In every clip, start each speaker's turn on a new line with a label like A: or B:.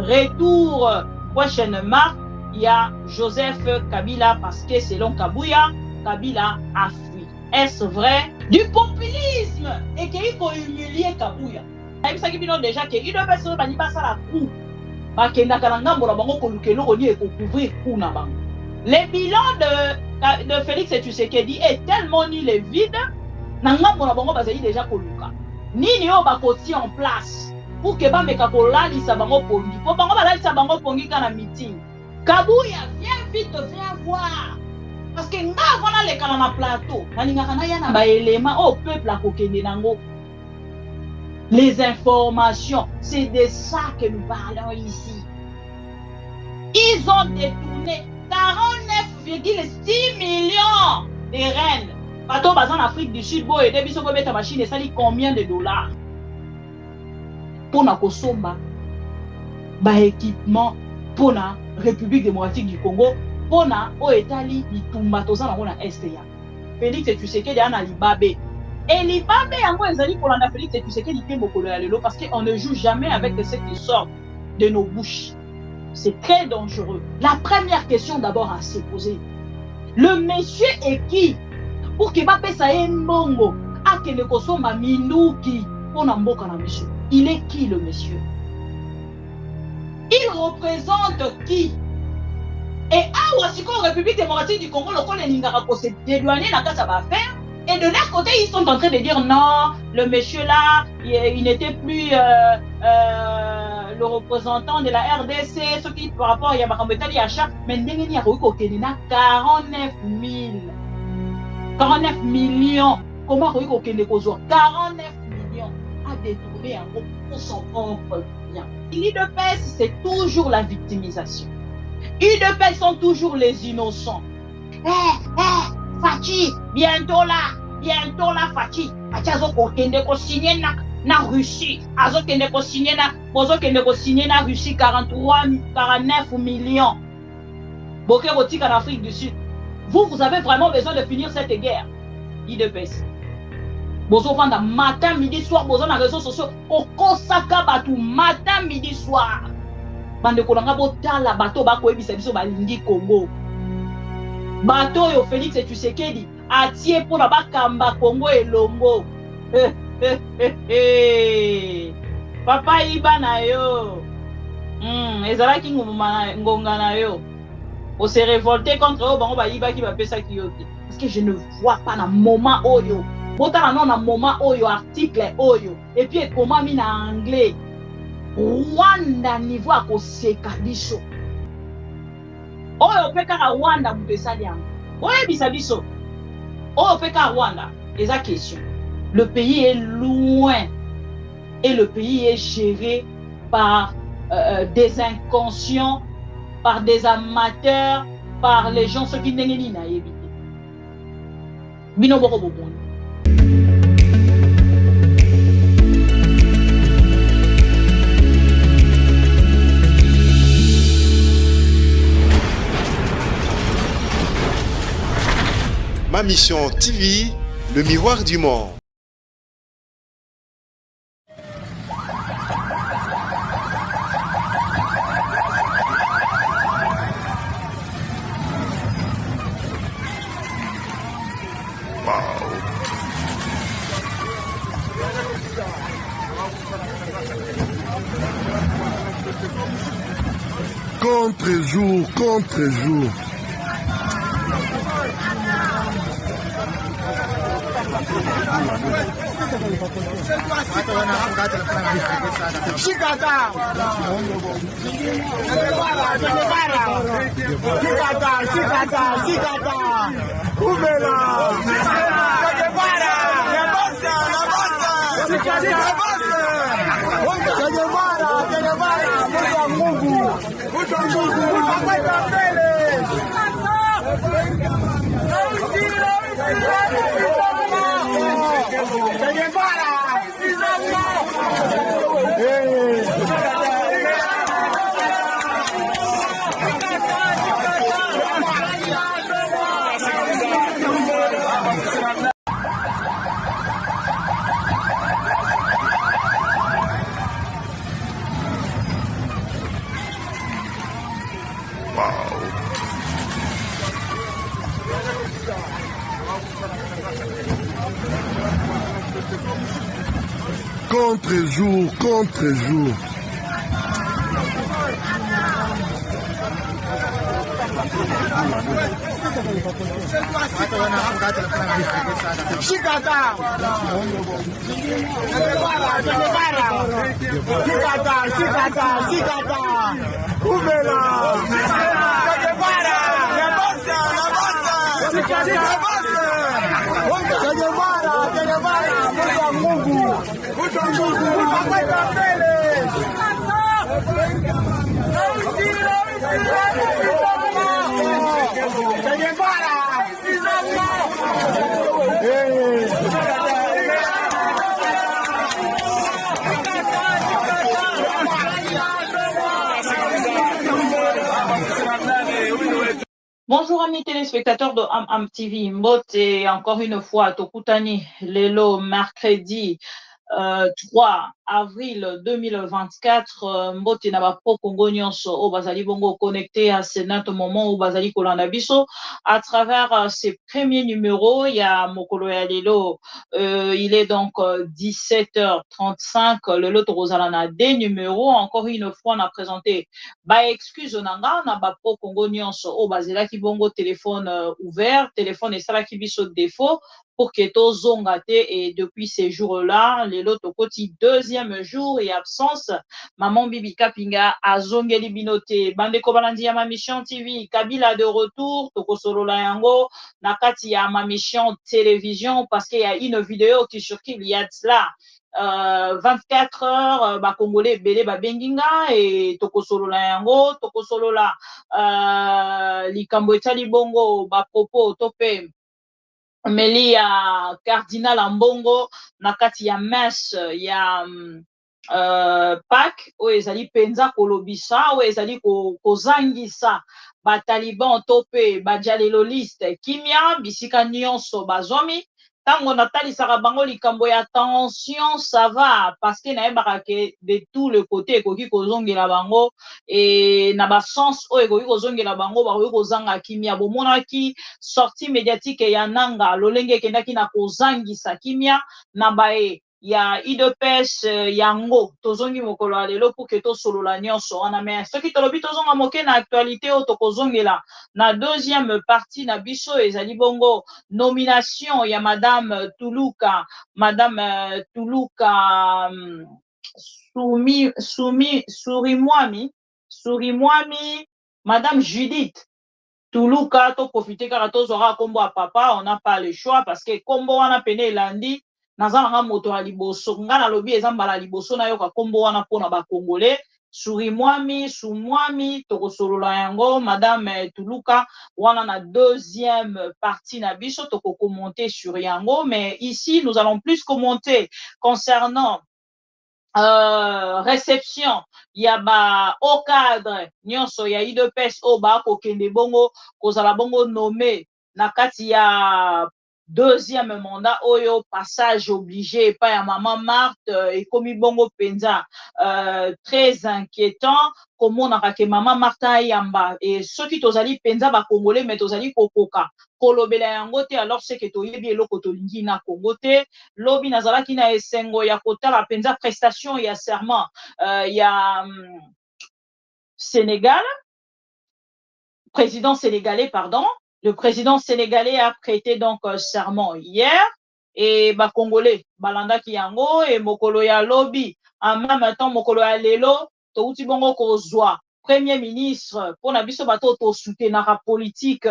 A: retour prochainement, il y a Joseph Kabila parce que selon Kabouya, Kabila a fui. Est-ce vrai? Du populisme et qu'il faut humilier Kabouya. Il s'agit déjà qu'il doit faire ça la coup. Le bilan de Félix Tshisekedi est tellement nul et vide. Déjà koluka. Nini o bakoti en place pour que bameka kolalisa bango pongi. Pour bango balalisa bango pongi kana meeting. Kabouya, viens vite, viens voir. Parce que nga avona le kana na plateau. Nalinga kana ya na ba élément au peuple a kokende nango. Les informations, c'est de ça que nous parlons ici. Ils ont détourné 49,6 millions de rennes. Bateau en Afrique du Sud, et des bisous mettre machine et ça dit combien de dollars pour na kosomba ba équipement pour la République démocratique du Congo pour na o Italie bitumba toza na na STA. Félix Tshisekedi ana libabé. Et Libabe yango ezali pour la Félix Tshisekedi pe mokolo ya lelo parce qu'on ne joue jamais avec ce qui sort de nos bouches. C'est très dangereux. La première question d'abord à se poser. Le monsieur est qui? Pour que Mbappé ça ait mbongo, a que le kosomba minduki pour mboka na monsieur. Il est qui le monsieur? Il représente qui? Et à la République démocratique du Congo, le Congo n'ingara ko se dédouaner dans sa affaire. Et de l'autre côté, ils sont en train de dire non, le monsieur là, il n'était plus le représentant de la RDC, ce qui par rapport à Yamakambetali Achat, mais il y a 49 millions. Comment vous avez 49 millions à détourner pour son propre bien. L'UDPS, c'est toujours la victimisation. L'UDPS sont toujours les innocents. Fachi, bientôt là, Fachi. Fachi, Azo signer na Russie. Azo signer na Russie 49 millions. Boké Botik en Afrique du Sud. Vous avez vraiment besoin de finir cette guerre. IDPS. Bozo vanda matin, midi, soir, bozo na réseaux sociaux. Okosaka batou matin, midi, soir. Bande kolanga botala bateau bako ebisa biso balingi Congo. Bateau yo Félix Tshisekedi atie pour na bakamba Congo elongo. Papa iba na yo. Ezalaki ngonga na yo. On s'est révolté contre eux, bon, bah, il va qui va faire ça qui parce que je ne vois pas dans moment oyo. Bota non dans moment oyo article oyo. Et puis comment mis en anglais. Rwanda niveau à koseka biso. Oyo peka Rwanda mpesa liam. Oyo bisa biso. Oyo peka Rwanda. Et la question. Le pays est loin et le pays est géré par des inconscients, par des amateurs, par les gens ceux qui n'ont pas évité. Bino boko boko.
B: Ma mission TV, le miroir du monde.
C: Contre-jour, contre-jour.
D: Chicata!
C: contre jour, contre jour.
A: Bonjour amis téléspectateurs de Am TV, Mbote encore une fois Tokutani Lelo mercredi 3 avril 2024 Mbote na bapo Congo nyonso o bazali bongo connecté à ce moment où bazali kolanda biso à travers ces premiers numéros. Il y a Mokolo ya Lelo, il est donc 17h35 le lot Rosalana des numéros. Encore une fois on a présenté ba excuse nanga na bapo Congo nyonso o bazela ki bongo téléphone ouvert, téléphone et sala ki biso défaut pour que to zongate. Et depuis ces jours-là, les loto koti deuxième jour et absence, maman Bibi Kapinga a zongeli binote bande ko balandi ya ma mission TV Kabila de retour toko solo la yango nakati ya ma mission télévision parce qu'il y a une vidéo qui circule il y a de cela 24 heures ba congolais belé ba benginga et toko solo la yango toko solo la likambo etali bongo ba propos tope meli ya cardinal Ambongo na kati ya messe ya Pâques oyo ezali penza kolobisa oyo ezali kozangisa bataliban to pe bajaleloliste kimia bisika nyonso bazwami. Tango natalisaka bango likambo ya tension ça va parce que nayebaka ke de tout le côté ekoki kozongela bango et na ba sens oyo ekoki kozongela bango bakoki kozanga kimia. Bomonaki sortie médiatique ya nanga lolenge ekendaki na kozangisa kimia na bae ya idepes yango tozongi mokolo ya lelo pour que tosolola nyonso wana me soki tolobi tozonga moke na actualité oyo tokozongela na deuxième partie na biso ezali bongo nomination ya madame Tuluka Surimwami madame Judith Tuluka to profiter kaka tozwaka kombo ya papa on n'a pas le choix parce que kombo wana pene elandi naza nanga moto ya liboso nga na lobi eza mbala liboso nayoka kombo wana mpona bakongole Sumwami tokosolola yango madame Tuluka wana na deuxième partie na biso commenter sur yango. Mais ici nous allons plus commenter concernant réception ya ba au cadre nyonso ya idepes o ba kokende bongo kozala bongo nommé na kati ya deuxième mandat oyo passage obligé pa ya maman Marthe ekomi bongo penza très inquiétant komonaka ke maman Marthe ayamba et soki tozali penza ba congolais mais tozali kokoka kolobela yango te alors c'est que toyebi eloko tolingi na Congo te lobi nazalaki na esengo ya kotala penza prestation ya serment ya Sénégal président sénégalais pardon. Le président sénégalais a prêté donc serment hier et ba congolais balanda ki yango et mokolo ya lobi en même temps mokolo ya lelo to uti bongo kozwa premier ministre pour na biso bato to soutenir politique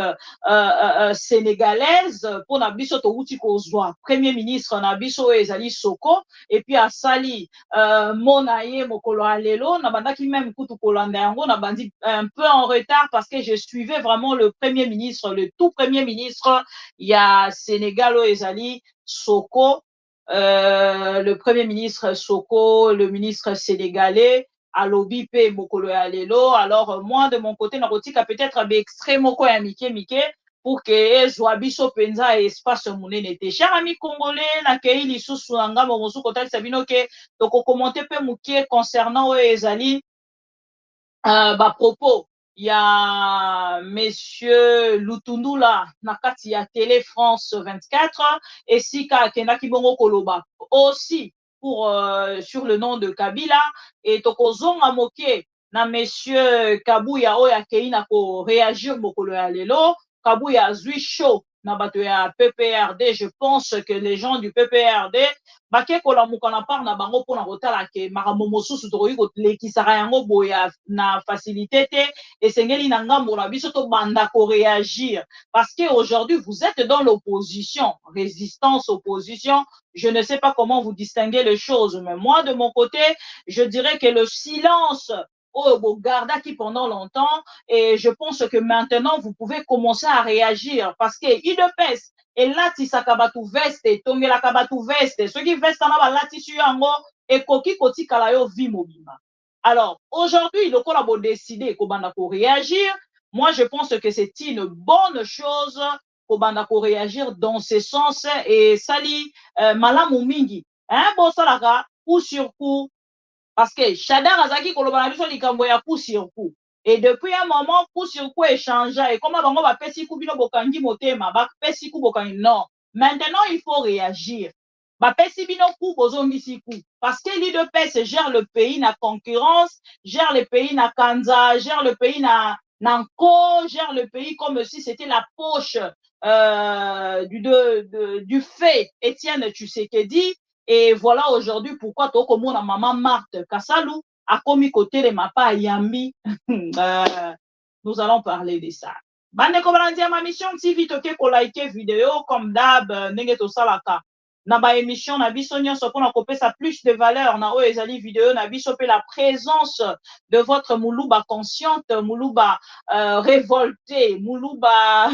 A: sénégalaise pour na biso to uti kozwa premier ministre na biso ezali Soko et puis asali monaye mokolo ya lelo na bandaki même kutu kolanda yango na bandi un peu en retard parce que je suivais vraiment le premier ministre le tout premier ministre ya Sénégal ezali Soko le premier ministre Soko le ministre sénégalais alobi pe mokolo ya lelo. Alors moi de mon côté nakotika peut-être be extrême moko ya mike pour que ezwa biso penza espace monene te. Cher ami congolais na kei lisusu nga mosu kotalisa bino ke toko commenter pe mukie concernant ezali ba propos ya monsieur Lutundula na kati ya Télé France 24 esika akendaki bongo koloba aussi pour, sur le nom de Kabila, et tokozonga moke na monsieur Kabuya oyo akei na ko réagir mokolo ya lelo. Kabuya azwi chaud na bato ya PPRD. Je pense que les gens du PPRD bake kolamuka na part na bango mpona kotala ke makambo mosusu tokoki kolekisaka yango boya na facilité te, esengeli na ngambo na biso tobanda koréagir, parce que aujourd'hui vous êtes dans l'opposition, résistance, opposition. Je ne sais pas comment vous distinguez les choses, mais moi de mon côté je dirais que le silence au garda qui pendant longtemps, et je pense que maintenant vous pouvez commencer à réagir, parce que IDPS elatisaka bato veste, etongelaka bato veste, soki veste wana balatisi yango ekoki kotikala yo vi mobimba. Alors aujourd'hui lokola bo décider kobanda ko réagir, moi je pense que c'est une bonne chose kobanda ko réagir dans ce sens, et sali malamu mingi bo salaka coup sur coup, parce que Shadar azaki koloba na biso likambo ya coup sur coup. Et depuis un moment, coup sur coup échange. Et comment on va faire si coup bino bokangi motema, ba pesi coup bokangi non. Maintenant, il faut réagir. Ba pesi bino coup bozongi si coup. Parce que l'IDPS gère le pays na concurrence, gère le pays na Kanza, gère le pays na Nanko, gère le pays comme si c'était la poche du fait Étienne Tshisekedi. Et voilà aujourd'hui pourquoi tokomona maman Marthe Kassalou a commis côté les mapas Yambi. Nous allons parler de ça. Bande kobalandia ma mission TV toke ko like vidéo comme d'hab ndenge to salaka. Na ba émission na biso nyonso pona kopesa plus de valeur na o ezali vidéo na biso pe la présence de votre Moulouba consciente, Moulouba révoltée, Moulouba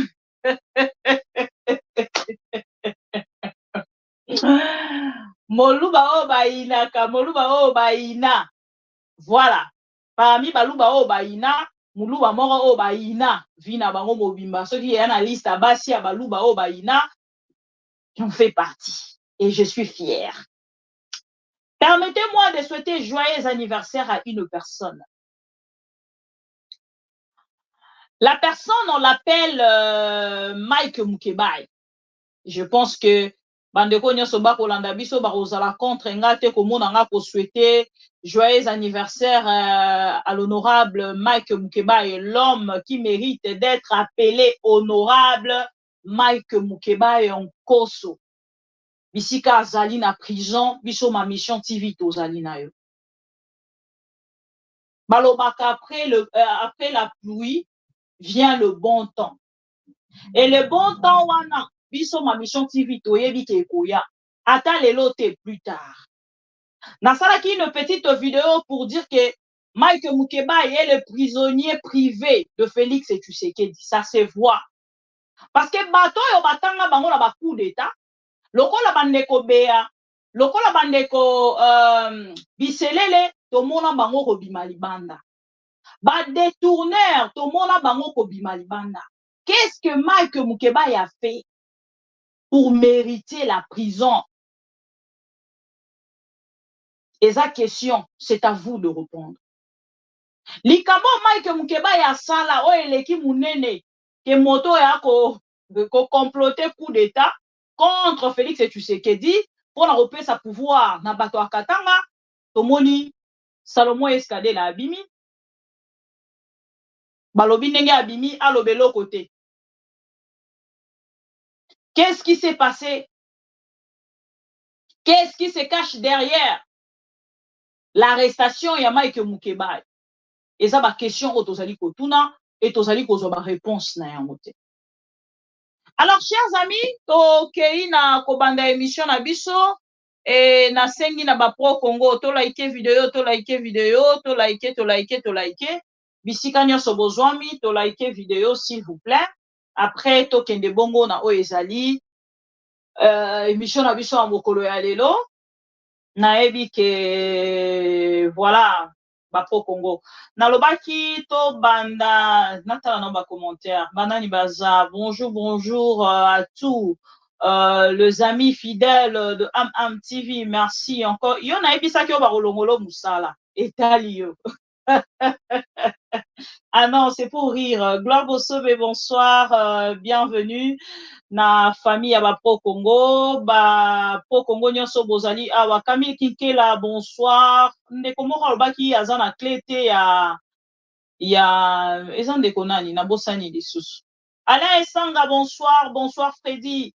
A: Moluba o baina ka Moluba o baina. Voilà. Parmi baluba o baina, Muluba moko o baina, vina bango mobimba. Ceux qui est na liste à basi à baluba o baina, j'en fais partie et je suis fière. Permettez-moi de souhaiter joyeux anniversaire à une personne. La personne, on l'appelle Mike Mukebai. Je pense que bandeko nyonso bakolanda biso bakozala contre nga te komona nga ko souhaiter joyeux anniversaire à l'honorable Mike Mukebai, l'homme qui mérite d'être appelé honorable Mike Mukebai Nkoso. Bisika azali na prison, biso ma mission TV tozali na yo. Balobaka après la pluie vient le bon temps. Et le bon temps wana biso ma mission TV toyebi ke koya ata lelo te plus tard. Nasalaki une petite vidéo pour dire que Mike Mukebai est le prisonnier privé de Félix Tshisekedi. Ça se voit. Parce que bato yo batanga bango na ba coup d'état, lokola bandeko bea, lokola bandeko biselele tomona bango ko bima libanda. Ba détourneur tomona bango ko bima libanda. Qu'est-ce que Mike Mukebai a fait pour mériter la prison? Et sa question, c'est à vous de répondre. Likabo Mike Mukebai a sala o eleki munene ke moto ya ko comploter coup d'état contre Félix Tshisekedi pour na repérer sa pouvoir na bato akatanga. Tomoni Salomon Eskade la abimi. Balobi ndenge abimi alobelo côté. Qu'est-ce qui s'est passé? Qu'est-ce qui se cache derrière l'arrestation ya Mike Mukebai? Et ça ma question au tozali kotuna et tozali kozwa ba réponse na yango te. Alors chers amis, tokei na kobanda émission na biso et na sengi na ba pro Congo to like vidéo bisika nyonso bozwami to like vidéo s'il vous plaît. Après tokende bongo na o ezali émission na biso ya mokolo ya lelo nayebi ke voilà Bapro Congo. Nalobaki to banda natala na ba commentaire. Banani baza. Bonjour à tous les amis fidèles de Am TV. Merci encore. Yo na ebisa ki o ba kolongolo musala. Etali yo. Ah non, c'est pour rire. Gloire au sauve, bonsoir, bienvenue. Na famille ya Pro Congo, Pro Congo nyonso bozali awa. Camille Kinkela, bonsoir. Ndeko moko alobaki aza na clé te ya eza ndeko nani na bosani lisusu. Alain Esanga, bonsoir, bonsoir Freddy.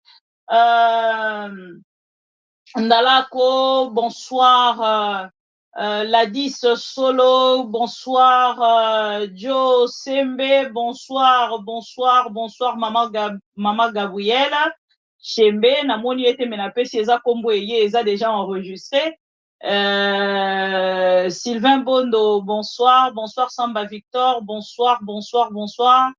A: Ndalako, bonsoir. Ladis Solo, bonsoir. Joe Sembe, bonsoir, bonsoir, bonsoir. Maman Gabrielle. Chembe, namoni ete menapesi eza kombo eye eza déjà enregistré. Sylvain Bondo, bonsoir, bonsoir Samba Victor, bonsoir, bonsoir, bonsoir.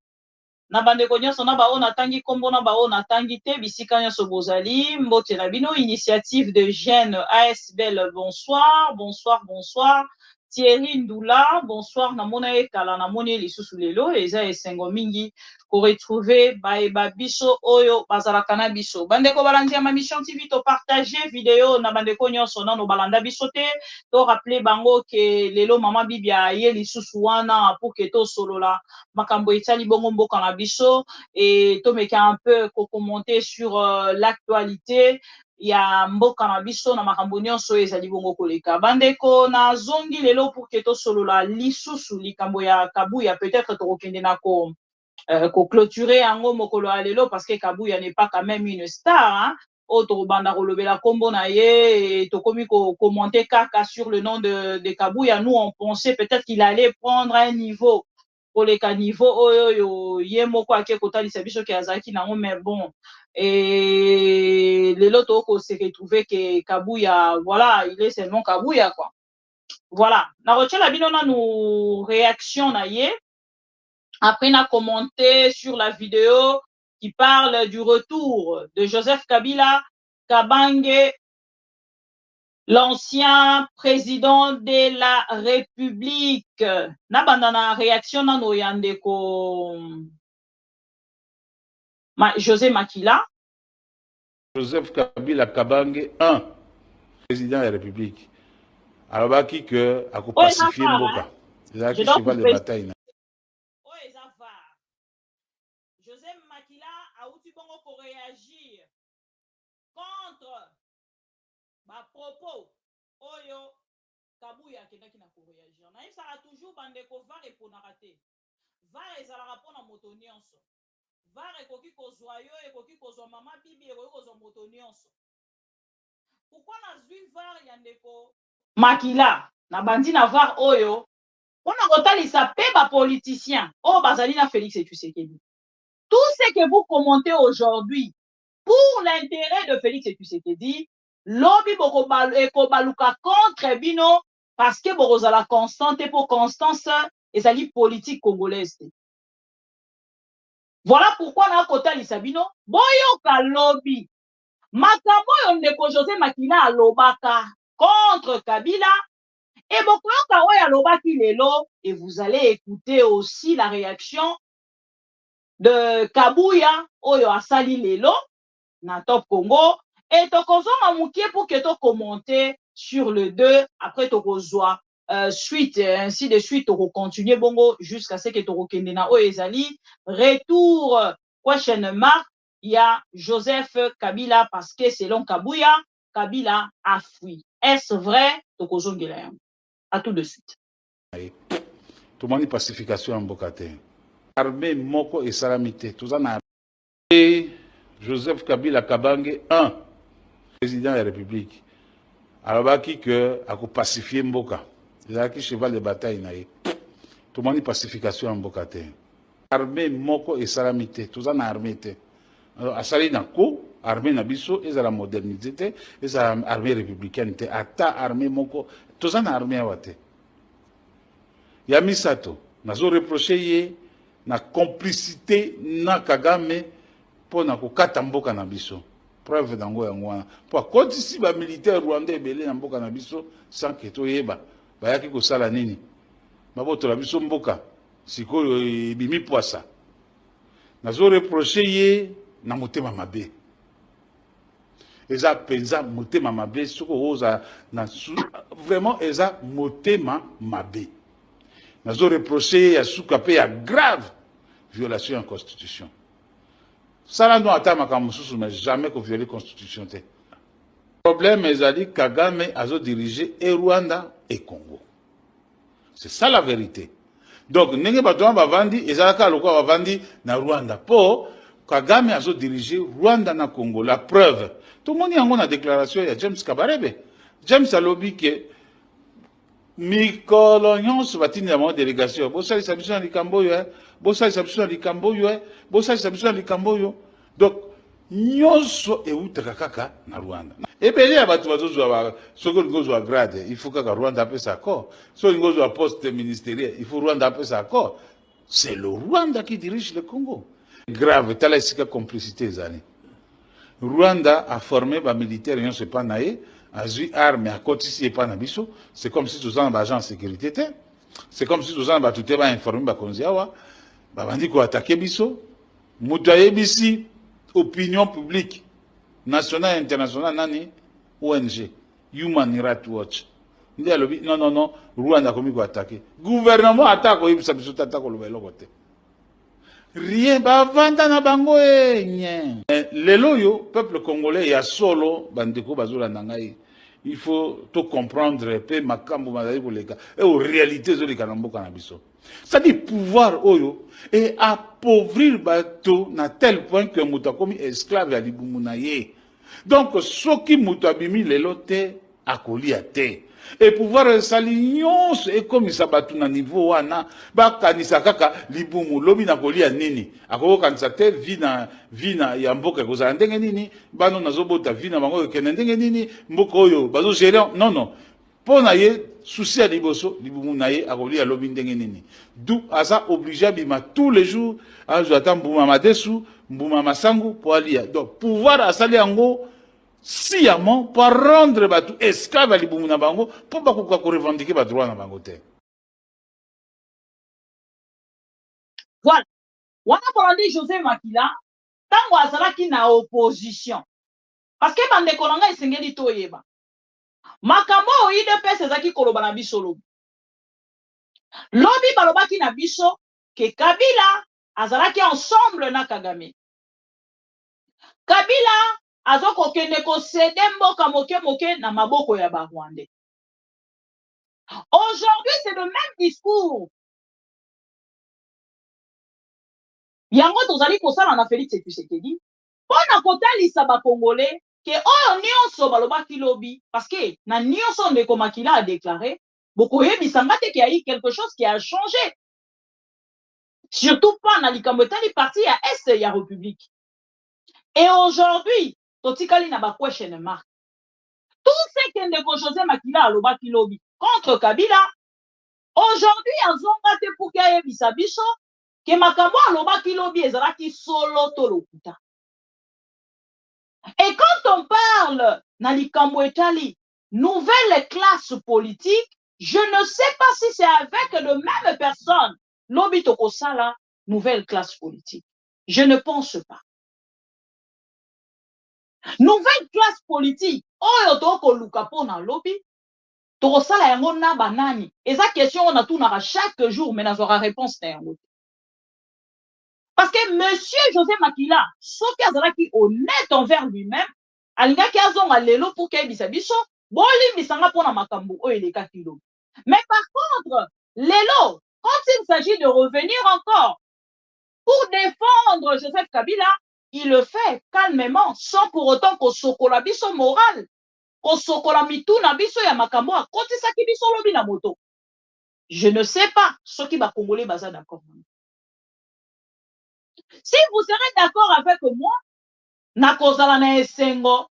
A: Na bandeko nyonso na bao natangi kombo na bao natangi te bisika nyonso bozali mbote na bino initiative de jeune ASBL, bonsoir, bonsoir, bonsoir. Thierry Ndoula, bonsoir, namona ekala namoni lisusu lelo eza esengo mingi ko retrouver baeba biso oyo bazalaka na biso. Bandeko balandi ya Mission TV to partager vidéo na bandeko nyonso nano balanda biso te to rappeler bango ke lelo mama Bibia ye lisusu wana pour que to solola makambo etali bongo mboka na biso et to meka un peu ko commenter sur l'actualité ya mboka na biso na makambo nyonso ezali bongo koleka. Bandeko na zongi lelo pour que to solola lisusu likambo ya Kabuya, peut-être to kokende na ko clôturer yango mokolo ya lelo parce que Kabuya n'est pas quand même une star, hein. Autre banda kolobela kombo na ye et to komi ko commenter kaka sur le nom de Kabuya. Nous on pensait peut-être qu'il allait prendre un niveau pour les caniveaux oyo ye moko ake kotalisa biso ke azaki nango, mais bon et les loto ko se retrouver que Kabuya, voilà, il est seulement Kabuya quoi. Voilà, na rochela bino na nous réaction na ye. Après, on a commenté sur la vidéo qui parle du retour de Joseph Kabila Kabange, l'ancien président de la République. Na bandana réaction na no yandeko José Makila.
D: Joseph Kabila Kabange, un président de la République. Alors, baki que a pacifié Mboka. Il a qui cheval de bataille.
A: José Makila a outi bongo pour réagir contre ma propos oyo Kabuya kendaki na ko réagir. Na ça a toujours bandeko va répondre raté. Va ezala rapona moto nyonso. Va ekoki kozwa yo ekoki kozwa mama bibi ekoki kozwa moto nyonso. Pourquoi na zwi var ya ndeko Makila na bandi na var oyo on a kotalisa pe ba politicien o bazali na Félix Tshisekedi. Tout ce que vous commentez aujourd'hui pour l'intérêt de Félix Tshisekedi, lobby ekobaluka contre bino parce que borozala constante pour constance ezali politique congolaise. Voilà pourquoi na kotalisa bino boyoka lobby makambo oyo ndeko José Makila alobaka contre Kabila et bokoyoka oyo alobaki lelo, et vous allez écouter aussi la réaction de Kabuya oyo asali lelo na Top Congo et tokozonga mukie pour que to commenter sur le 2 après tokozwa suite ainsi de suite toko continuer bongo jusqu'à ce que toko kende na oyo ezali retour question mark ya Joseph Kabila parce que selon Kabuya Kabila a fui. Est-ce vrai? Tokozongela yango. À tout de suite.
D: Tout le monde pacification en Bokate. Armée moko et salamité. Tout ça n'a et Joseph Kabila Kabange, un président de la République. Alors, baki que a pacifié Mboka. Il a qui cheval de bataille naïe. Tout le monde pacification en Bokate. Armée moko et salamité. Tout ça n'a armée. Alors, à sali na ko, armée nabiso, et la modernité, et la armée républicaine. Ata armée moko, tout ça n'a armée wate. Yamisato, nazo reproché na complicité na Kagame pour na kokata mboka na biso. Preuve dango yango wana. Pour kotisi ba militaire rwandais belé na mboka na biso sans que to yeba. Bayaki ko sala nini? Maboto la biso mboka. Sikoyo bimi poisa. Nazo reproché na motema mabe. Eza penza motema mabe soko oza na vraiment eza motema mabe. Nous avons reproché à Soukapé à grave violation de la Constitution. Ça, là, nous attendons mais jamais qu'on viole la Constitution. Le problème est que Kagame a dirigé et Rwanda et Congo. C'est ça la vérité. Donc, nous avons dit, na Rwanda. Pour Kagame a dirigé Rwanda na Congo. La preuve. Tout le monde a une déclaration, il y a James Kabarebe. James a lobby que mikolo nyonso batini na délégation bosali sabiso na likambo yo bosali sabiso na likambo yo bosali sabiso na likambo yo donc nyonso eutaka kaka na Rwanda ebele ya bato bazozwa soko ngozwa grade il faut kaka Rwanda apesa accord soko ngozwa poste ministériel il faut Rwanda apesa accord c'est le Rwanda qui dirige le Congo grave tala esika complicité ezali Rwanda a formé ba militaire nyonso pas naé Azui arme à côté si pas nabiso, c'est comme si tous en agents de sécurité, c'est comme si tous en bas tout est informé ba konziawa, ba bandi ko attaquer biso, mutaye bisi opinion publique nationale et internationale nani ONG Human Rights Watch. Ndi alobi non Rwanda komi ko attaquer. Gouvernement attaque ko yibisa biso tata ko lobelo kote. Rien ba vanda na bango nye. Lelo yo peuple congolais ya solo bandeko bazula nangai. Il faut tout comprendre pe makambo mazali koleka et aux réalités zo leka na mboka na biso. Ça dit pouvoir oyo et appauvrir bato na tel point que muta komi esclave ya libumu na ye. Donc soki muta bimi lelo te akolia te. Et pouvoir salignon et comme ça batu na niveau wana ba kanisa kaka libumu lobi na kolia nini akoko kanisa te vina ya mboka kozala ndenge nini bano nazobota vina bango kende ndenge nini mboka oyo bazo gérer non pona ye souci ya liboso libumu na ye akolia lobi ndenge nini d'où asa obligé bima tous les jours azo atambuma madesu mbuma masangu po alia donc pouvoir asali yango sciemment pour rendre batu esclave à libumu na bango pour pas qu'on revendiquer ba droit na bango te.
A: Voilà. Wana kolandi José Makila tango azalaki na opposition. Parce que bande kolanga esengeli toyeba. Makambo oide pesa ezaki koloba na biso lobi. Lobi balobaki na biso ke Kabila azalaki ensemble na Kagame. Kabila azoko kende ko cédé mboka moke na maboko ya ba Rwandais. Aujourd'hui, c'est le même discours. Yango tozali kosala na Félix Tshisekedi. Pona kotalisa ba Congolais ke oyo nyonso balobaki lobi parce que na nyonso ndeko Makila a déclaré bokoyebisa ngate ki ayi quelque chose qui a changé. Surtout pas na likambo etali parti ya Est ya République. Et aujourd'hui, totikali na ba question mark. Tout ce que ndeko José Makila alobaki lobi contre Kabila, aujourd'hui azonga te pour qu'il yebisa biso ke makambo alobaki lobi ezalaki solo to lokuta. Et quand on parle na likambo etali nouvelle classe politique, je ne sais pas si c'est avec de même personne lobi tokosala nouvelle classe politique. Je ne pense pas. Nouvelle classe politique, oyo toko luka pona lobi, tokosala yango na banani. Eza question on a tout nara chaque jour, mais n'azora réponse na yango. Parce que monsieur José Makila, soki azalaki honnête envers lui-même, alingaki azonga lelo pour qu'il bisa biso, boli bisanga pona makambo oyo elekaki lobi. Mais par contre, lelo, quand il s'agit de revenir encore pour défendre Joseph Kabila, il le fait calmement, sans pour autant qu'on sokola biso moral, qu'on sokola mituna biso ya makambo a kotisaki biso lobi na moto. Je ne sais pas ce qui va congolais baza d'accord. Si vous serez d'accord avec moi, na kozala na esengo,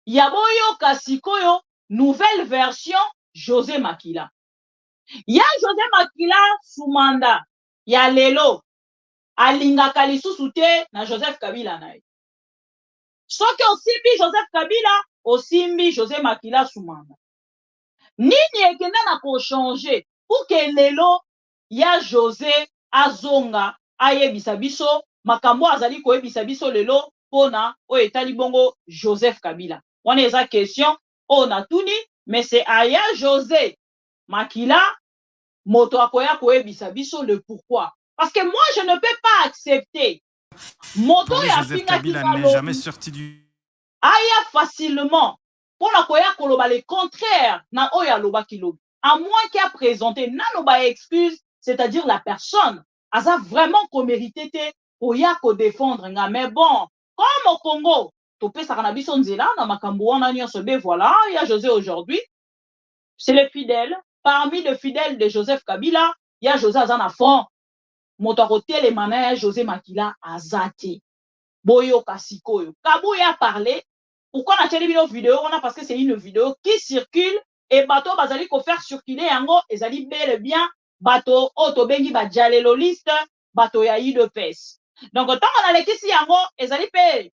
A: yaboyo kasikoyo, nouvelle version José Makila. Ya José Makila Soumanda, ya lelo, alingaka lisusu te na Joseph Kabila na ye. Soki osimbi Joseph Kabila, osimbi José Makila Soumanda. Nini ekenda na ko changer pour que lelo ya José azonga ayebisa biso makambo azali ko yebisa biso lelo pona o etali bongo Joseph Kabila. Wana eza question on a tuni mais c'est aya José Makila moto akoya koyebisa biso le pourquoi. Parce que moi, je ne peux pas accepter. Moto
E: Pour lui,
A: ya
E: Joseph
A: pinga
E: Kabila
A: kinga
E: n'est
A: lo
E: jamais sorti du...
A: aya facilement pour la koya koloba le contraire na oya loba kilobi. À moins qu'il a présenté nanoba excuse, c'est-à-dire la personne asa vraiment qu'on méritait oya ko défendre nga. Mais bon, comme au Congo, topé sakanabiso nzela na makambo wana nyonso be voilà, il y a José aujourd'hui. C'est les fidèles. Parmi les fidèles de Joseph Kabila, il y a José Azana Fond. Motokote les manèges José Makila Azati. Boyo Kasikoyo. Kabouya a parlé. Pourquoi on a télé une vidéo? On a parce que c'est une vidéo qui circule et bateau bazali ko faire circuler yango ezali bel et bien bateau autobengi ba jaleloliste bateau ya IDPS. Donc tant on a l'équipe yango ezali pe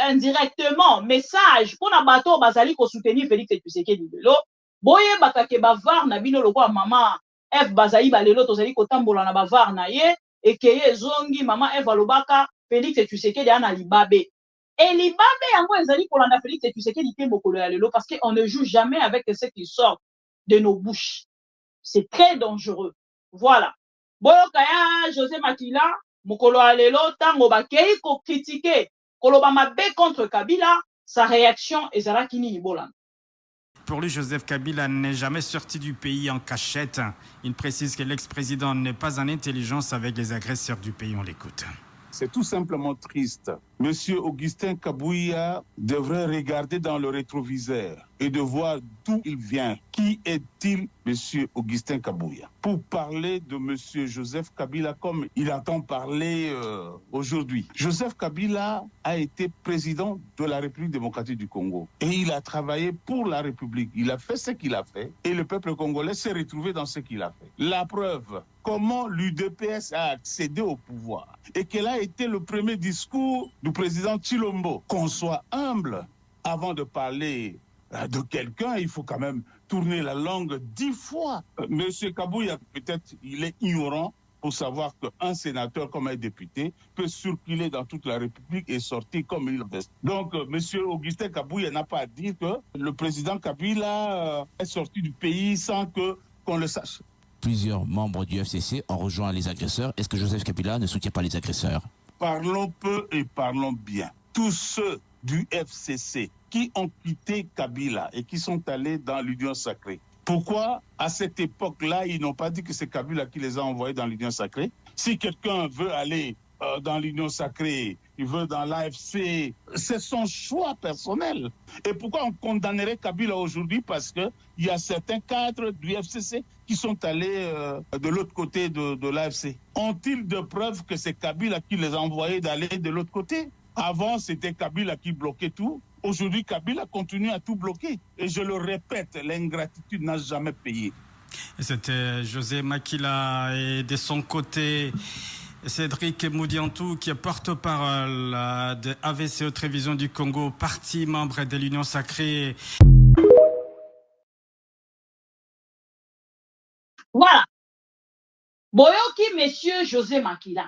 A: indirectement message pour na bateau bazali ko soutenir Félix Tshisekedi Lelo. Boye bakake bavar na bino lokwa mama F bazali balelo tozali ko tambola na bavar na ye et que zongi mama F alobaka Félix Tshisekedi ana libabe. Et libabe yango ezali kolanda Félix Tshisekedi te mokolo ya lelo parce qu'on ne joue jamais avec ce qui sort de nos bouches. C'est très dangereux. Voilà. Boyoka ya José Makila mokolo ya lelo tango bakei ko critiquer koloba mabe contre Kabila, sa réaction ezalaki nini bolanda.
E: Pour lui, Joseph Kabila n'est jamais sorti du pays en cachette. Il précise que l'ex-président n'est pas en intelligence avec les agresseurs du pays. On l'écoute.
F: C'est tout simplement triste. Monsieur Augustin Kabouya devrait regarder dans le rétroviseur et de voir d'où il vient. Qui est-il, Monsieur Augustin Kabouya? Pour parler de Monsieur Joseph Kabila comme il entend parler aujourd'hui. Joseph Kabila a été président de la République démocratique du Congo et il a travaillé pour la République. Il a fait ce qu'il a fait et le peuple congolais s'est retrouvé dans ce qu'il a fait. La preuve, comment l'UDPS a accédé au pouvoir et quel a été le premier discours du président Tshilombo. Qu'on soit humble avant de parler de quelqu'un, il faut quand même tourner la langue 10 fois. Monsieur Kabouya, peut-être il est ignorant pour savoir qu'un sénateur comme un député peut circuler dans toute la République et sortir comme il veut. Donc, monsieur Augustin Kabouya n'a pas à dire que le président Kabila est sorti du pays sans qu'on le sache.
G: Plusieurs membres du FCC ont rejoint les agresseurs. Est-ce que Joseph Kabila ne soutient pas les agresseurs?
F: Parlons peu et parlons bien. Tous ceux du FCC qui ont quitté Kabila et qui sont allés dans l'Union sacrée. Pourquoi, à cette époque-là, ils n'ont pas dit que c'est Kabila qui les a envoyés dans l'Union sacrée? Si quelqu'un veut aller dans l'Union sacrée, il veut dans l'AFC, c'est son choix personnel. Et pourquoi on condamnerait Kabila aujourd'hui? Parce qu'il y a certains cadres du FCC qui sont allés de l'autre côté de l'AFC. Ont-ils de preuves que c'est Kabila qui les a envoyés d'aller de l'autre côté? Avant, c'était Kabila qui bloquait tout. Aujourd'hui, Kabila continue à tout bloquer. Et je le répète, l'ingratitude n'a jamais payé.
E: C'était José Makila et de son côté, Cédric Moudiantou, qui est porte-parole de AVCE Télévision du Congo, parti membre de l'Union sacrée.
A: Voilà. Boyoki, monsieur José Makila.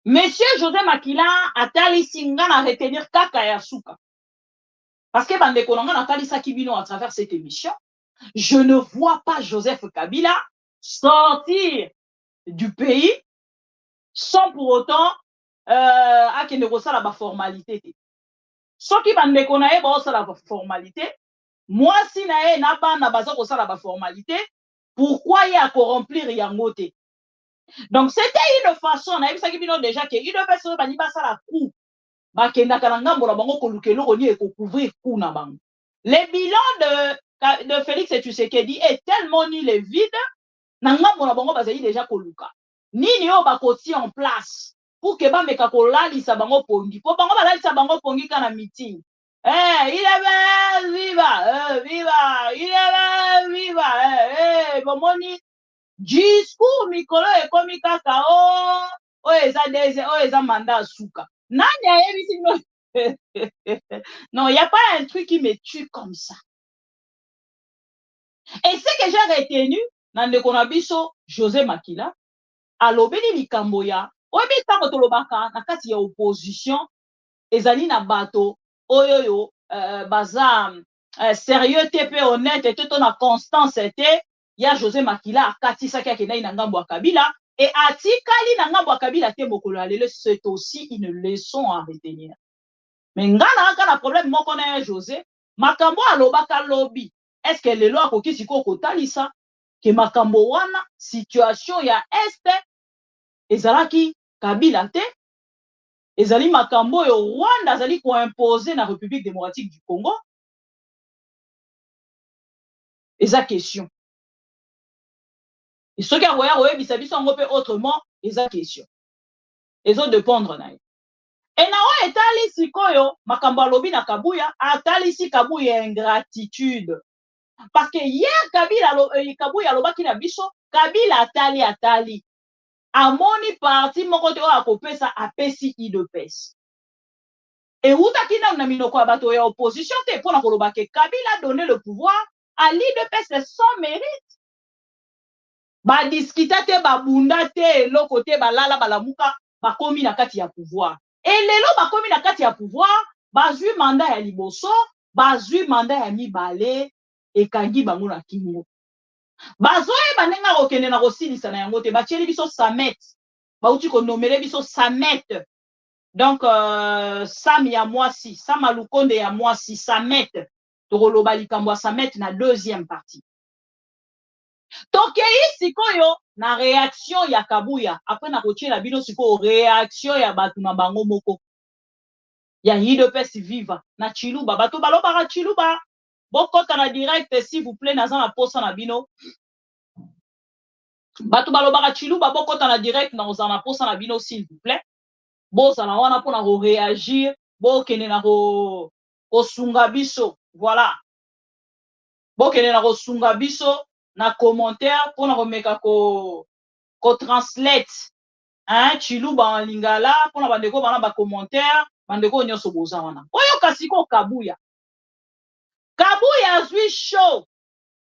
A: Monsieur José Makila a talisinga à retenir kaka ya suka. Parce que bandeko nanga na talisa kibino à travers cette émission, je ne vois pas Joseph Kabila sortir du pays sans pour autant akende kosala ba formalité. Soki bandeko na ye ba osala ba formalité, moi si na ye na bana baza kosala ba formalité, pourquoi il y a corromplir yango te? Donc c'était une façon na yebisa kibino déjà que il devait se bani basala coup. Bakenda kalanga mbola bango kolukelo koni eko couvrir coup na bango. Le bilan de Félix Tshisekedi est tellement nul et vide, nanga mbola bango bazali déjà koluka. Nini o bakoti en place pour que ba meka kolalisa bango pongi. Po bango balalisa bango pongi kana meeting. Il avait viva, viva, il avait viva, bomoni discours mikolo ekomi kaka o eza mandat suka. Nani ayebi no. Non, il n'y a pas un truc qui me tue comme ça. Et ce que j'ai retenu dans le konabiso José Makila, alobeli likambo ya oyebi tango tolobaka na kati ya opposition ezali na bato oyoyo baza sérieux te pe honnête te to na constance te ya José Makila akatisaki akendaki na ngambo ya Kabila et atikali na ngambo ya Kabila te mokolo ya lelo, c'est aussi une leçon à retenir. Mais ngana aka na problème moko na ya José makambo alobaka lobi, est-ce que lelo akoki siko kotalisa ke makambo wana situation ya este ezalaki Kabila te, ezali makambo yo Rwanda azali ko imposer na République démocratique du Congo. Eza question. Et ceux qui ont oyebisa biso ngo pe autrement, eza question. Ezo dépendre na ye. Et na o etali sikoyo makambo alobi na Kabuya, atali si Kabuya ingratitude. Parce que hier Kabuya alobaki na biso, Kabila atali. Amoni parti moko te o akopesa apesi idepes. Et utaki na minoko ya bato ya opposition te pona koloba ke Kabila donné le pouvoir à l'IDPS sans mérite. Ba discuta te ba bunda te eloko te balala balamuka bakomi na kati ya pouvoir. Et lelo bakomi na kati ya pouvoir, bazui mandat ya liboso, bazui mandat ya mibale ekangi bango na kingo. Bazoye banenga kokende na kosilisa na yango te, batieli biso Samet. Bauti ko nomele biso Samet. Donc Sam ya mwasi, Sam alukonde ya mwasi Samet. Tokoloba likambo ya Samet na deuxième partie. Tokei sikoyo na réaction ya Kabuya, après na kotiela bino sikoyo réaction ya batu na bango moko. Ya IDPS viva na Chiluba, bato balobaka Chiluba. Bokota na direct s'il vous plaît naza na posa na bino. Bato balobaka Chiluba bokota na direct na ozana posa na bino s'il vous plaît. Boza na wana pona ko réagir, bokene na ko sunga biso. Voilà. Bokene na ko sunga biso na commentaire pona ko meka ko translate. Hein, Chiluba en lingala pona bandeko bana ba commentaire, bandeko nyoso boza wana. Oyo kasiko Kabuya. Kabuya zui show.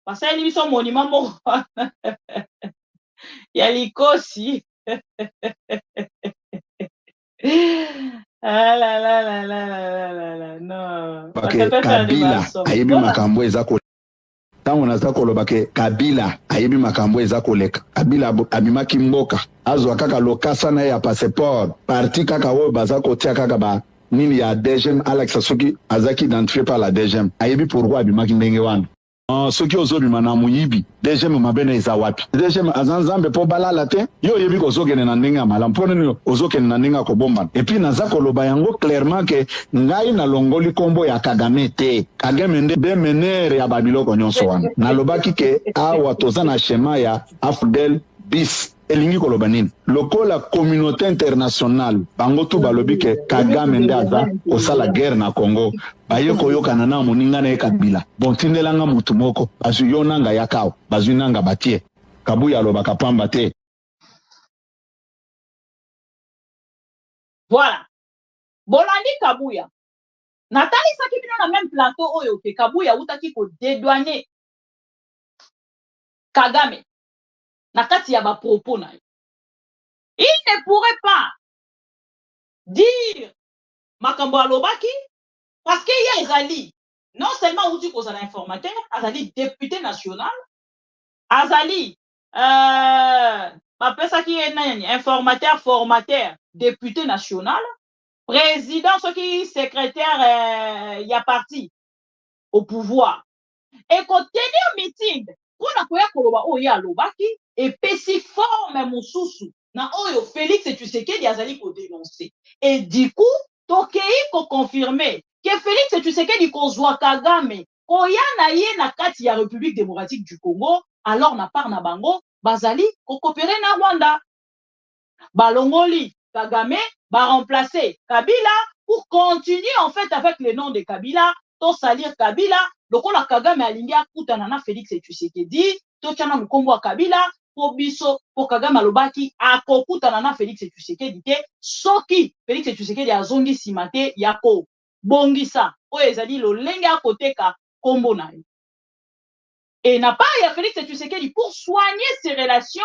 A: Pasai ni biso monument moko. Ya likosi. Ah la la la la la la la non.
H: Kabila ayebi makambo ezako. Tango naza koloba ke Kabila ayebi makambo ezako leka. Kabila abimaki mboka. Azwa kaka lokasa na ya passeport. Parti kaka wo baza kotia kaka ba nini ya DGM Alex Soki azaki identifié par la DGM. Ayebi pourquoi abimaki ndenge wana. Soki ozobima na muyibi DGM mabene eza wapi. DGM azanzambe po balala te. Yo yebi kozokene na ndenge ya malamu. Pone ni ozokene na ndenge ya kobomba. Et puis naza koloba yango clairement ke ngai na longoli kombo ya Kagame te. Kagame nde bemenere ya babiloko nyonso wana. Nalobaki ke awa toza na schéma ya Afdel bis. Elingi koloba nini lokola communauté internationale bango tu balobi ke Kagame nde aza kosala guerre na Congo baye koyokana na moninga na Kabila bon tindelanga mutu moko bazwi yo nanga yakao bazwi nanga batie Kabuya alobaka pamba te.
A: Voilà. Bolandi Kabuya. Natali saki bino na même plateau oyo ke Kabuya utaki ko dédouaner Kagame. Na kati ya ba propos na. Il ne pourrait pas dire makambo alobaki parce que ya ezali non seulement uti kozala informateur, azali député national, azali bapesa ki nani informateur formateur, député national, président soki secrétaire ya parti au pouvoir. Et ko tenir meeting pona koya koloba oyo alobaki epesi forme mususu na oyo Félix Tshisekedi azali ko dénoncer. Et du coup, tokei ko confirmer que Félix Tshisekedi kozwa Kagame koya na ye na kati ya République démocratique du Congo, alors na part na bango bazali ko coopérer na Rwanda. Balongoli Kagame ba remplacer Kabila pour continuer en fait avec le nom de Kabila, to salir Kabila, lokola Kagame alingi akutana na Félix Tshisekedi, to tchana mukombo wa Kabila po biso po Kagame alobaki akokutana na Félix Tshisekedi te soki Félix Tshisekedi azongi simate yako bongisa oyo ezali lolenge akoteka kombo na ye. Et na part ya Félix Tshisekedi pour soigner ses relations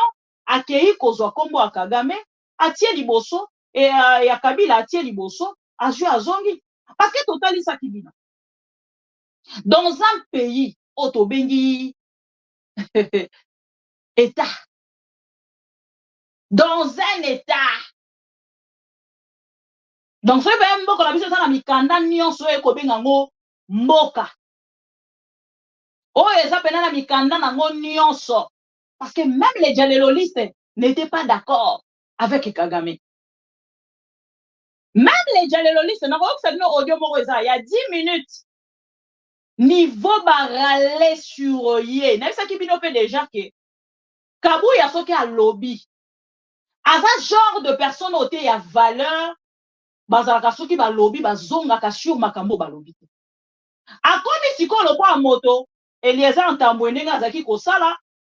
A: akei kozwa kombo wa Kagame atie liboso et ya Kabila atie liboso azui azongi parce que totali sa kibina dans un pays otobengi État. Dans un État. Donc, ce que mboka na biso na mikanda nyonso ekobenga ngo mboka. Oyo eza pena na mikanda nango nyonso. Parce que même les dialelolistes n'étaient pas d'accord avec Kagame. Même les dialelolistes, il y a 10 minutes. Niveau baralé sur ye. N'a pas qui bino fait déjà que Kabouya soki a lobby. À ce genre de personne au y a valeur. Bazalaka soki ba lobby bazonga ka sur makambo ba lobby. Akomi siko lokwa moto Eliezer Ntambwe azaki kosala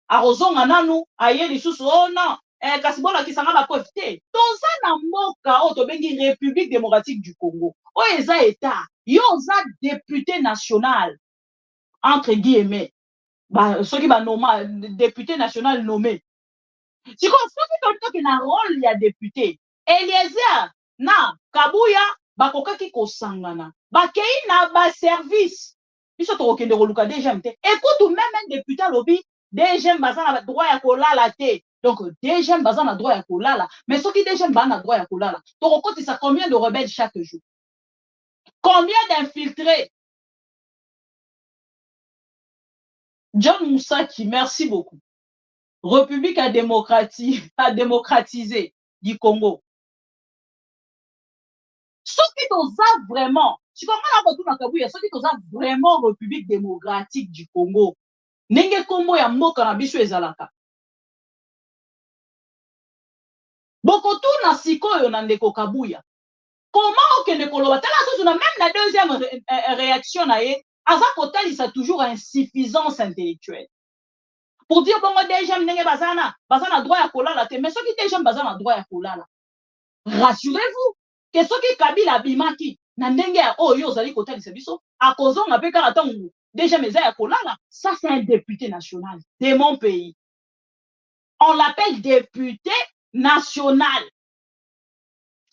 A: arozonga nanu aye lisusu oh non kasi bola kisanga ba profiter toza na mboka o to bengi République démocratique du Congo o eza état yo za député national entre guillemets ba soki ba noma député national nommé siko soki to na rôle ya député Eliezer na Kabouya bakokaki kosangana bakei na ba service biso to okende koluka DGM te écoute même un député lobby DGM baza na droit ya kolala te donc DGM baza na droit ya kolala mais soki DGM ba na droit ya kolala to kokotisa combien de rebelles chaque jour, combien d'infiltrés. John Moussaki, merci beaucoup. République à démocratiser du Congo. Ce qui nous a vraiment, si on a ce qui nous a vraiment République démocratique du Congo, nenge Congo ya mboka na biso ezalaka. Bokotu na sikoyo na ndeko Kabuya. Comment okende koloba tala soso na même la deuxième réaction na ye, aza kotalisa toujours insuffisance intellectuelle. Pour dire bon DGM nenge bazana droit ya kolala te, mais soki DGM bazana droit ya kolala. Rassurez-vous que soki Kabila bimaki na ndenge ya oyo ozali kotalisa biso akozonga pe kala tango DGM eza ya kolala, ça c'est un député national de mon pays. On l'appelle député national.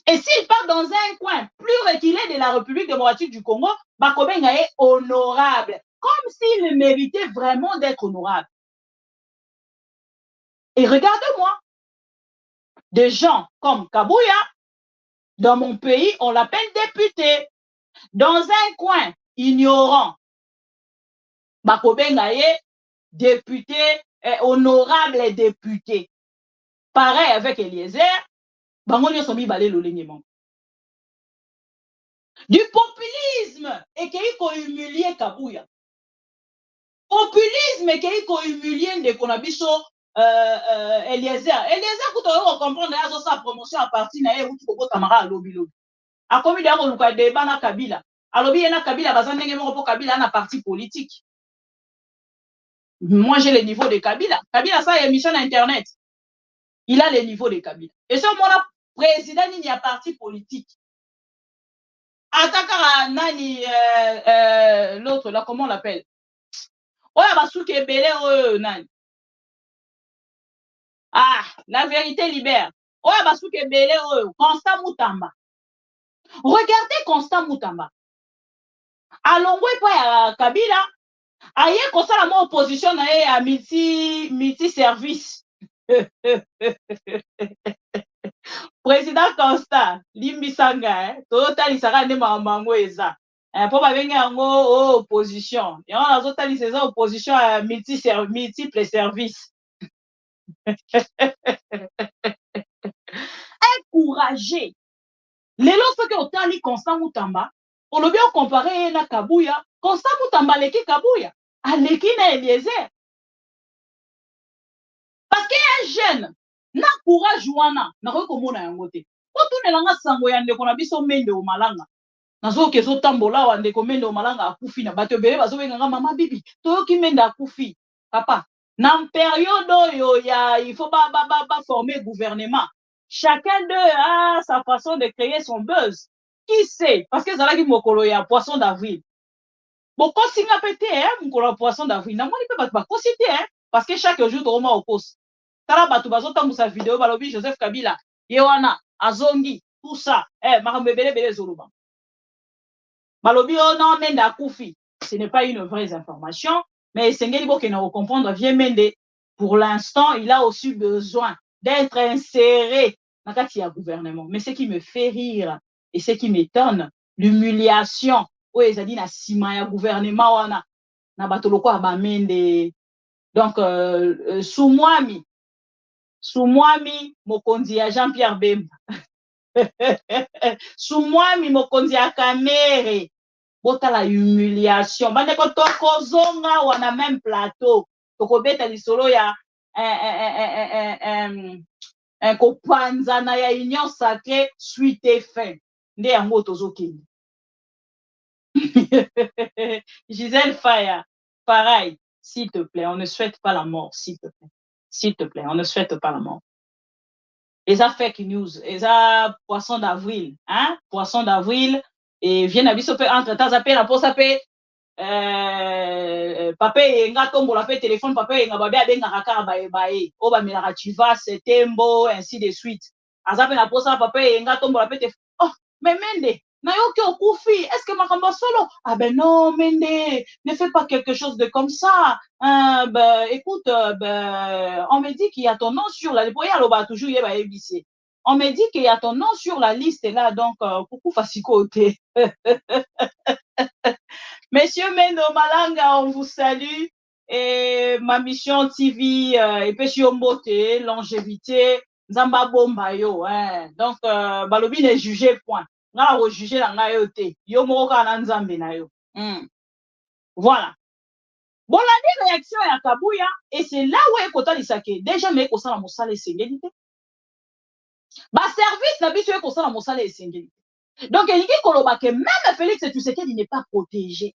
A: Et s'il part dans un coin plus reculé de la République démocratique du Congo, Bakobenga est honorable, comme s'il méritait vraiment d'être honorable. Et regardez-moi, des gens comme Kabouya, dans mon pays, on l'appelle député. Dans un coin ignorant, Bakobenga est député, honorable député. Pareil avec Eliezer, Bangonio Somi Balé Lolengement. Du populisme et qu'il faut humilier Kabouya. Populisme et qu'il faut humilier Ndekonabiso Eliezer. Eliezer, vous devez comprendre sa promotion à partir de où tu peux Tamara à lobby. A commis d'ailleurs le débat na Kabila. A lobby na Kabila, bazan n'engagement pour Kabila na parti politique. Moi j'ai le niveau de Kabila. Kabila ça émission internet. Il a le niveau de Kabila. Et ce moment-là, président il y a parti politique. Attaquant nani l'autre là comment on l'appelle? Oya basuke belé nani. Ah, la vérité libère. Oya basuke belé Constant Mutamba. Regardez Constant Mutamba. Alongwe pa Kabila, aye kosala mo opposition na ye à multi service. Président Constant Limbisanga totalisaka nde mamango eza po babengi yango opposition yango nazotalisa eza opposition ya multiple service. Encouragé lelo soki otali Constant Mutamba olobi ocompare na Kabouya. Constant Mutamba aleki Kabouya aleki na Eliezer parce que un jeune na courage wana na ko komona yango te otunelanga sango ya ndeko na biso Mende Omalanga nazoke zotambola wa ndeko Mende Omalanga akufi na bato bele bazobenga mama bibi toyoki Mende akufi papa na période oyo ya il faut ba former gouvernement, chacun d'eux a sa façon de créer son buzz. Qui sait parce que zalaki mokolo ya poisson d'avril boko singa pété mokolo ya poisson d'avril na moni pe ba kosité parce que chaque jour to roma okos tala bato bazotambusa vidéo balobi Joseph Kabila yewana azongi tout ça makambo ebele zoloba balobi non Mende akufi. Ce n'est pas une vraie information mais esengeli bokena comprendre vie Mende pour l'instant, il a aussi besoin d'être inséré dans le gouvernement. Mais ce qui me fait rire et ce qui m'étonne, l'humiliation, où ils ont dit na sima gouvernement wana na batoloko abamende. Donc Soumwami mokonzi ya Jean-Pierre Bemba. Soumwami mokonzi ya Kamere. Bota la humiliation. Bande ko tokozonga wana même plateau. Tokobeta lisolo ya kopanzana ya union sacrée suite et fin. Nde yango tozokende. Gisèle Faya, pareil, s'il te plaît, on ne souhaite pas la mort, s'il te plaît. S'il te plaît, on ne souhaite pas la mort. Et ça fake news, et ça poisson d'avril, hein? Poisson d'avril, et viens à biso entre temps, ça paie la pause, ça paie. Papa yenga tombo la paie téléphone, papa yenga babé abenga rakara bae, oba melara chiva, setembo, ainsi de suite. Azape la pause, papa yenga tombo la paie téléphone. Oh, mais mende, nayoki okufi, est-ce que makamba solo? Ah ben non, mende, ne fais pas quelque chose de comme ça. Écoute, on me dit qu'il y a ton nom sur la liste. Toujours on me dit qu'il y a ton nom sur la liste là, donc coucou Fasikote. Monsieur Mendo Malanga, on vous salue. Et ma mission TV, et puis Mbote, longévité, Zamba Bombayo. Donc, Balobi n'est jugé point. On a rejugé la ngayote. Yo moroka na nzambe na yo. Voilà. Bon, la réaction est à Kabouya, et c'est là où est Kota Lisake. Déjà, mais Kosa la Moussale et Sengélité. Bah, service, la biche est Kosa la Moussale et Sengélité. Donc, il dit que même Félix Tshisekedi n'est pas protégé.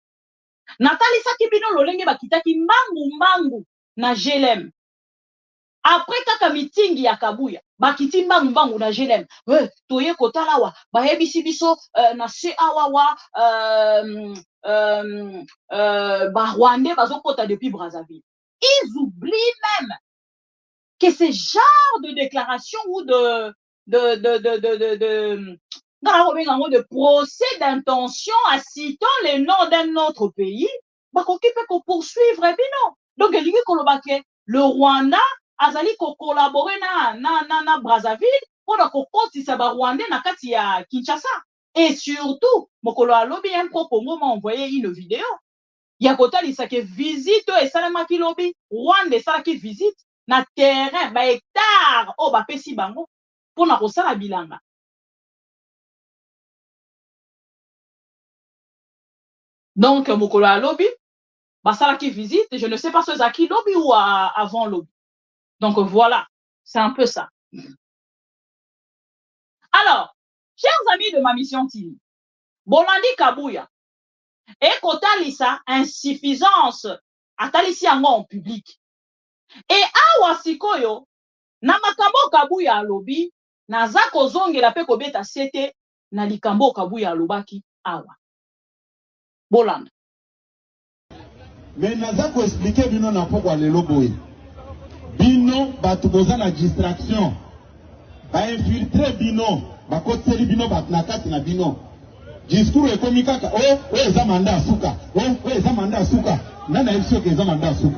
A: Nathalie Sakibino Lolenge Bakitaki Mangu na GLM. Après kaka meeting ya Kabouya, bakiti Mangu na GLM. Toye Kota lawa, ba hebisi biso na se awawa Rwandais bazokota depuis Brazzaville. Ils oublient même que ce genre de déclaration ou de procès d'intention à citant les noms d'un autre pays, bakokipe ko poursuivre bino. Donc le Rwanda azali ko collaborer na Brazzaville pour ko kotisa ba Rwandais na kati ya Kinshasa. Et surtout, Mokolo Alobi un Congo m'a envoyé une vidéo. Yakota Lisake visite et Salamaki Lobi, Rwanda Salaki visite na terrain, ba hectare, oh ba pesi bango, pour na kosala bilanga. Donc, Mokolo Alobi, ba Salaki visite, je ne sais pas si c'est Zaki Lobi ou avant Lobi. Donc voilà, c'est un peu ça. Alors, chers amis de ma mission TV, Bolandi Kabouya, et Kotalisa, insuffisance, atalisi yango en public. Et awa sikoyo, na makambo Kabouya alobi, na zako zonge la pe kobeta sete, na likambo Kabouya alobaki awa. Bolanda.
I: Mais na zako expliquer bino na pokwa lelo boye. Bino batuboza na distraction. Ba infiltrer bino, ba kotseli bino ba nakati na bino. Discours ekomi kaka eza manda suka eza manda suka nana yeso ke eza manda suka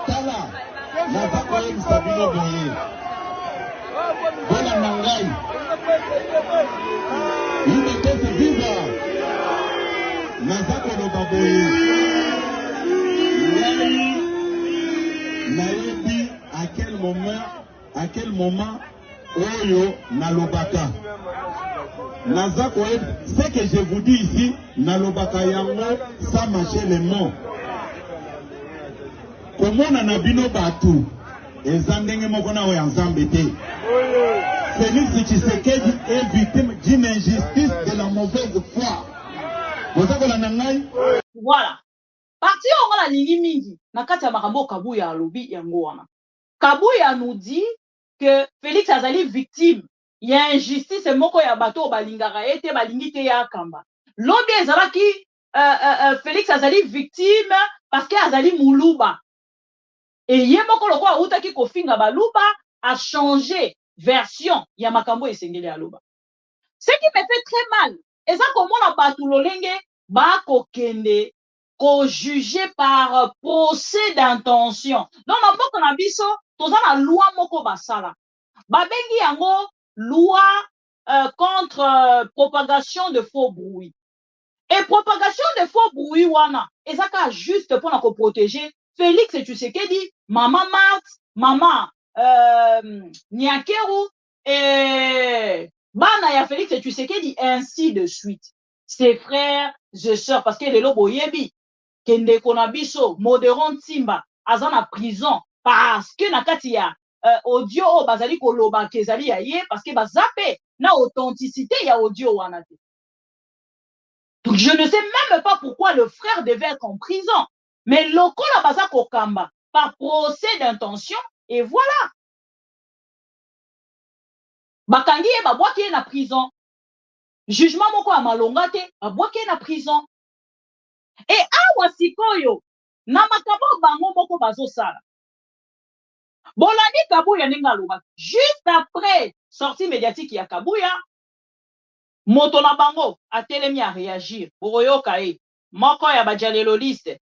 I: tala na zako yebisa bino boye bona nangai yibepese viva na zako loba boye nayebi à quel moment oyo nalobaka nazako ce que je vous dis ici nalobaka yango sans mâcher les mots komona na bino batu eza ndenge moko na oyo nzambe te Félix Tshisekedi est victime d'une injustice de la mauvaise foi. Bozakola na ngai
A: voilà. Parti on la lingi mingi na kati ya makambo Kabouya alobi yango wana. Kabouya nous dit que Félix azali victime. Il y a injustice moko ya bato balingaka ete balingi te ya kamba. Lobi ezalaki Félix azali victime parce que azali muluba. Et ye moko loko autaki kofinga baluba a changé version ya makambo esengeli aloba. Ce qui me fait très mal. Et ça, comment on a battu l'olenge, ba kokende, ko jugé par procès d'intention. Donc, on a pas biso, toza na loi moko basala. Ba bengi yango loi contre propagation de faux bruits. Et propagation de faux bruits, wana, et ça juste pour nous protéger. Félix Tshisekedi, maman Marthe, maman Nyakeru, et bana ya Félix Tshisekedi, ainsi de suite. Ses frères et sœurs, parce que les lobo yebi, kende konabiso, modéron Timba, azana prison, parce que nakati ya audio bazali koloba kezali ya ye, parce que bazape na authenticité ya audio wana te. Donc, je ne sais même pas pourquoi le frère devait être en prison. Mais lokola baza kokamba par procès d'intention, et voilà. Bakangi e babwaki na prison. Jugement moko a malongate, babwaki na prison. Et awa sikoyo, na makabo bango moko bazo sala. Bolandi Kabuya ninga loba. Juste après sortie médiatique ya Kabuya, moto na bango a telemi à réagir. Boroyoka e. Moko ya bajalelo liste.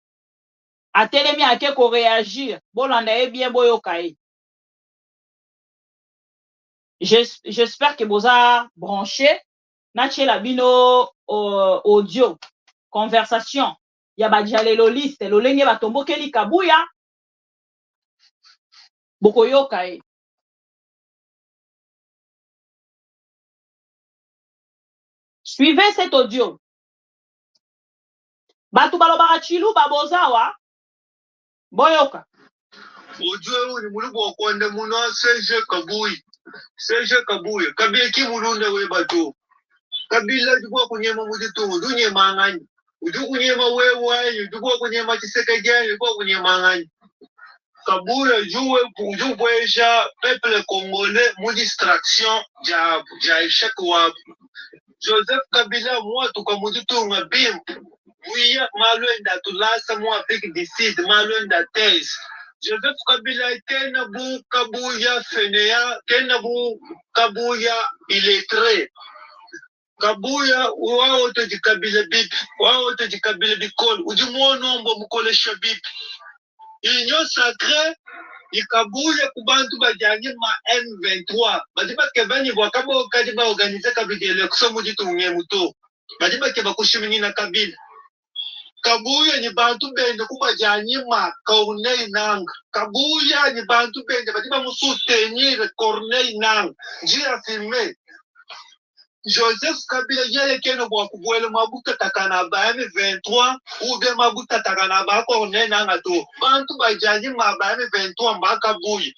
A: A telemi à ke ko réagir. Bolanda e bien boyoka e. J'espère que vous avez branché. Nache la bino audio. Conversation. Ya bajalelo liste. Lolenge batombo keli Kabuya. Bokoyoka e. Suivez cet audio. Batu balobara chilu babozawa. Boyoka.
J: Audio ni mulubu wakwanda muno Serge Kabuyi. Serge Kabuyi. Kabila ki mulunda we batu. Kabila jukwa kunyema mujitu. Udunye mangani. Udu kunyema wewe. Udu kunyema Tshisekedi. Udu kunyema ngani. Kabuya joué pour jouer peuple congolais. Mon distraction. Ja échec wa. Joseph Kabila moi tout comme mujitu ngabim. Oui, Malouenda Toulasa, moi avec décide, Malouenda thèse. Joseph Kabila était Nabou Kabouya Fenea, Kenabou Kabouya illettré. Kabouya, ou autre du Kabila Bip, ou autre du Kabila Bicol, ou du moins nombre Moukole Chabip. Union sacrée, il Kabouya Kubantu Badjani ma M23. Badiba Kevani Wakabo Kadiba organisé Kabila d'élection Mouditou Mouto. Badiba Kebakushimini na Kabila. Kabuya ni bantu bende kubajani ma Corneille Nang. Kabuya ni bantu bende badiba soutenir Corneille Nang. Jira filmé. Joseph Kabila yele keno bwa kubwele mabuta takana ba M23 ou bien mabuta takana ba Corneille Nang ato. Bantu bajani ma ba M23 mba Kabuya.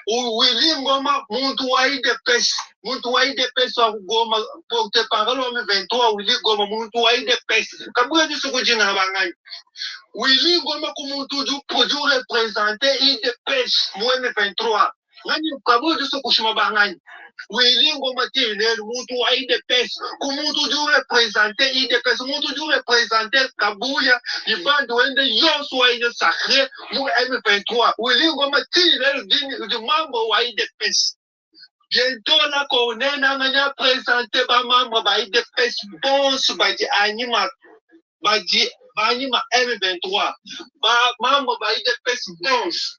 J: Willy Ngoma muntu wa IDPS. Muntu wa IDPS wa Goma porte parole wa M23 Willy Ngoma muntu wa IDPS. Kabuya ni soko jina bangani. Willy Ngoma kumuntu du représenter IDPS mu M23. Ngani Kabuya ni soko shima bangani. Willy Ngoma tinel muntu wa IDPS kumuntu du représenter IDPS muntu du représenter Kabuya ni bande wende yonso wa ine sacré mu M23. Willy Ngoma tinel du membre wa IDPS. Bientôt la Corneille n'a présenté ba membre ba IDPS bonse ba di anima M23 ba membre ba IDPS bonse.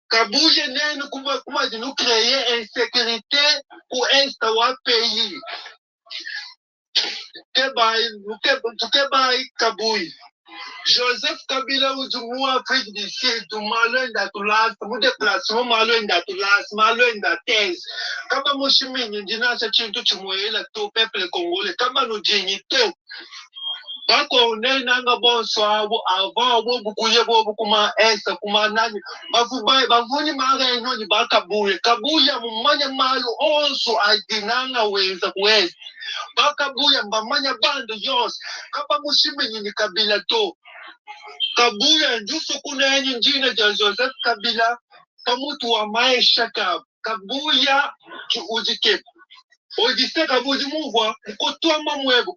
J: Kabuya nene kuma de nous créer insécurité pour installer pays. Kabuya. Joseph Kabila ou Afrique du Sud, Malouenda Toulas, mon déplacement Malouenda Toulas, Malouenda thèse. Kama moshimini ndina sa chintu chimoyela to peuple congolais, kama no dignité. Bako ne nanga bonsoir avant bukuye bukuma esa kuma nani bavubai bavuni mara nyoni bakabuye Kabuya mumanya mayo onso adinanga weza kweza bakabuya mbamanya bando yos kapa mushimenyi ni Kabila to Kabuya njuso kuna yenye njina ja Joseph Kabila kamutu wa maisha Kabuya ujike Augustin Kabuya mouvoir kotoa mamwebo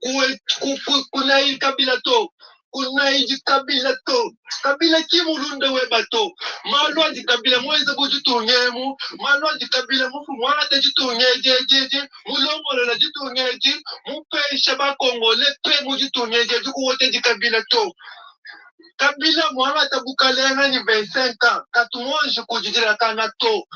J: kuna il Kabila to kunaiji kabila to kabila kimulunda we bato malwaji kabila mweza bujitungemu malwaji kabila mufu mwana tejitungejejeje mulongolola jitungeji mupesha bakongole pe mujitungejeje kuwote kabila to kabila mwana tabukalena ni 25 ans katumonje kujidira kana to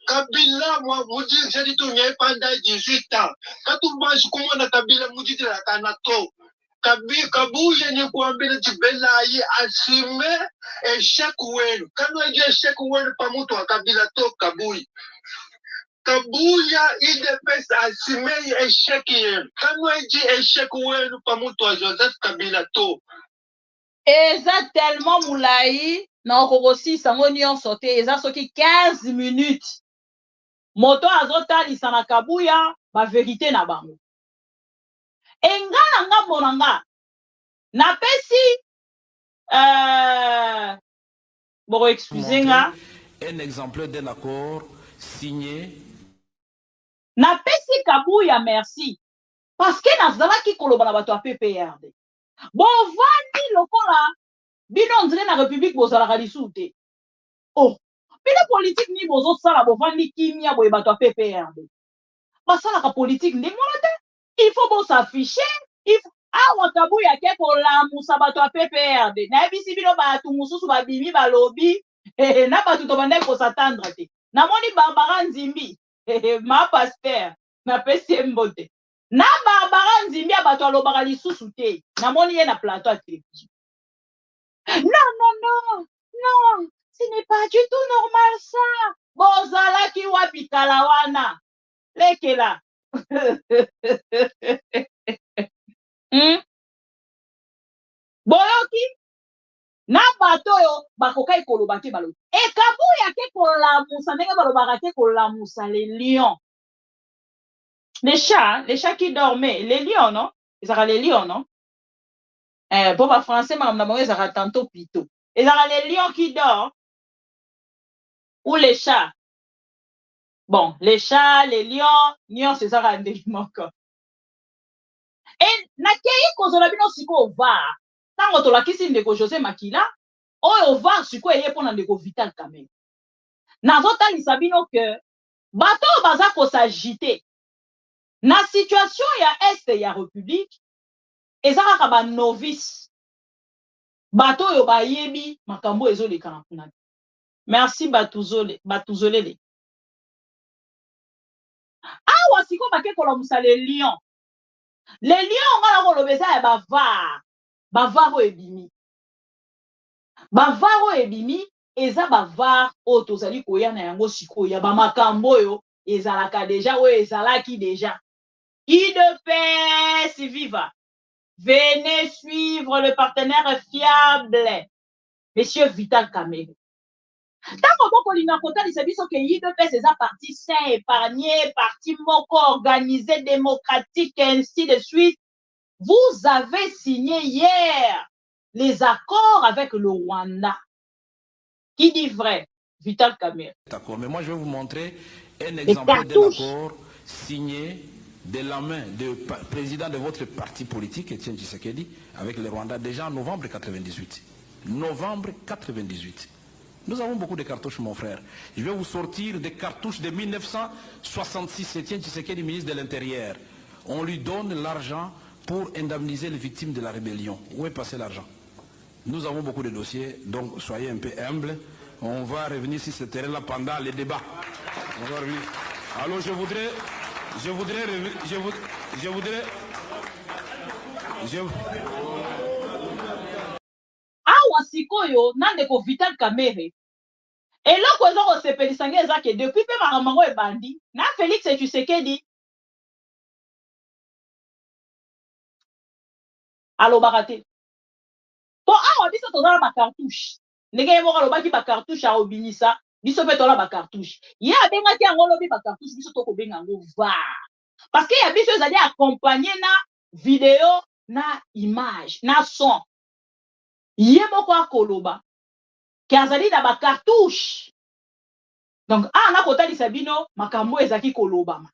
J: kabila mwa mujije jitunge panda 18 ans katumonje kumona kabila mujidira kana to Kabuye ni kuambia jibela ye asime échec wenu. Kano eje échec wenu pa mutu wa kabila to Kabuye. Kabuya IDPS asime échec yenu. Kano eje échec wenu pa mutu wa Joseph Kabila to.
A: Eza tellement moulaï na okorosi sango nyonso te eza soki 15 minutes. Moto azotalisa na Kabuya ba vérité na bango. Engana nga monanga na pesi bon excusez nga
G: un exemplaire d'un accord signé
A: na pesi Kabuya merci parce que nazalaki koloba na bato ya PPRD bon vandi lokola bino ndire na république bozalaka lisu te oh bino politique ni bozo sala bovandi kimia boye bato ya PPRD basalaka politique ndenge wana te il faut bon s'afficher il faut awa Kabuya ke kolamusa bato ya PPRD nayebisi bino bato mosusu babimi balobi na bato tobandaki kosatandre te namoni Barbara Nzimbi ma pasteur napesi ye mbote na Barbara Nzimbi ya bato alobaka lisusu te namoni ye na plateau ya télévision non ce n'est pas du tout normal ça bozalaki wapi kala wana lekela boyoki na bato oyo bakokai koloba te balobi Kabuya ke kolamusa ndenge balobaka ke kolamusa les lions les chats qui dormaient les lions non ezaka les lions non pour ba français makambo na bango ezaka tantôt pito ezaka les lions qui dorment ou les chats bon les chats les lions nyonso ezaka ndenge moko nakei kozola bino sikoyo var ntango tolakisi ndeko José Makila oyo var sikoyo eye mpo na ndeko Vital Kamerhe nazotalisa bino ke bato oyo baza kosagite na situation ya este ya république eza kaka banovice bato oyo bayebi makambo ezoleka na kuna merci batuzolele awa sikoyo bake kolamusa le lion nga na koloba eza ya bavar oyo ebimi bavar oyo ebimi eza bavar oyo tozali koya na yango sikoyo ya bamakambo oyo ezalaka deja oyo ezalaki deja IDPS viva venez suivre le partenaire fiable monsieur Vital Kamerhe ntango bokolinga kotalisa biso ke IDPS eza parti sain épargné parti moko organisé démocratique ainsi de suite. Vous avez signé hier les accords avec le Rwanda. Qui dit vrai? Vital Kamerhe.
G: D'accord, mais moi je vais vous montrer un exemple d'un accord signé de la main du président de votre parti politique, Etienne Tshisekedi, avec le Rwanda, déjà en novembre 98. Novembre 98. Nous avons beaucoup de cartouches, mon frère. Je vais vous sortir des cartouches de 1966. Etienne Tshisekedi, ministre de l'Intérieur. On lui donne l'argent pour indemniser les victimes de la rébellion. Où est passé l'argent? Nous avons beaucoup de dossiers, donc soyez un peu humbles. On va revenir sur ce terrain-là pendant les débats. On va revenir. Alors je voudrais
A: awa sikoyo na ndeko Vital Kamerhe eloko eza kosepelisa nge eza ke depuis mpe makambo yango ebandi na Félix Tshisekedi alobaka te po awa biso tozala bacartouche ndenge ye moko alobaki bacartouche aobimisa biso mpe tola bacartouche ye abengaki yango lobi bacartouche biso tokobenga yango var parce que ya biso ezali accompagné na video na image na son ye moko akoloba ke azali na bacartouche donc na kotalisa bino makambo ezaki kolobama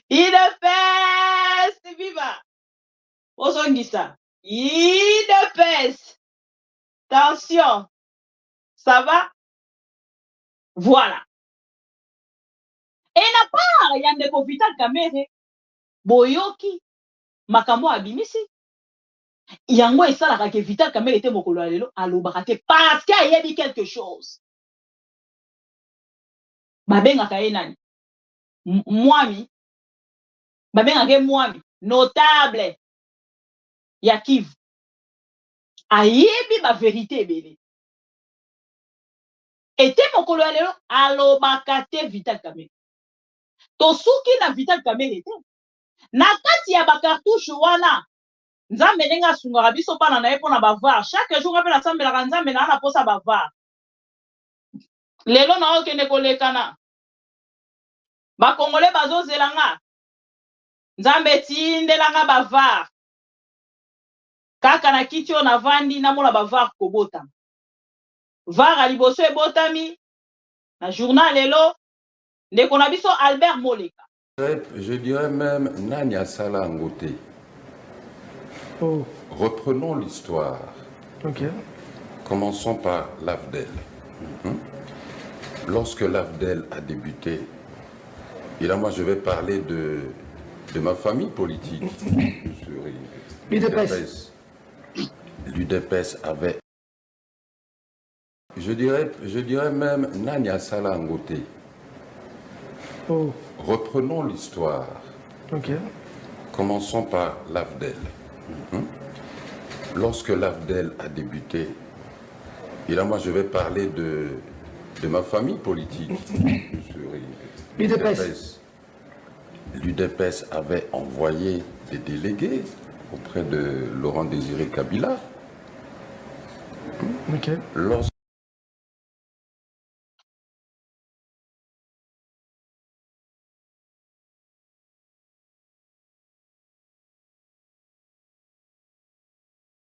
A: IDPS viva Ozongisa. IDPS. Attention. Ça va? Voilà. Et na part, il y a des Vital Kamerhe. Boyoki. Makambo abimisi. Yango esalaka ke Vital Kamerhe était mokolo lelo alobaka te parce qu'il y a dit quelque chose. Babengaka ye nani? Mwami. Babengaka mwami notable ya Kivu. Ayebi ba vérité ebele. Ete mokolo lelo alobaka te Vital Kamerhe. Tosuki na Vital Kamerhe te. Na kati ya bakartouche wana nzambe ndenge asungaka biso bana na ye mpona bavar chaque jour mpe nasambelaka nzambe na posa bavar lelo na okende kolekana bakongole bazozelanga nzambe etindelanga bavar kaka na kiti oyo navandi namona bavar kobotama var ya liboso ebotami na journal lelo ndeko na biso Albert Moleka.
K: Je dirais même Nania Sala Ngote.
L: Oh.
K: Reprenons l'histoire.
L: Ok.
K: Commençons par l'AFDEL. Lorsque l'AFDEL a débuté, et là moi je vais parler de ma famille politique. L'UDPS avait... Je dirais même Nania Sala Ngote.
L: Oh.
K: Reprenons l'histoire.
L: Ok.
K: Commençons par l'AFDEL. Lorsque l'AFDEL a débuté, et là moi je vais parler de ma famille politique. L'UDPS avait envoyé des délégués auprès de Laurent Désiré Kabila.
L: Ok.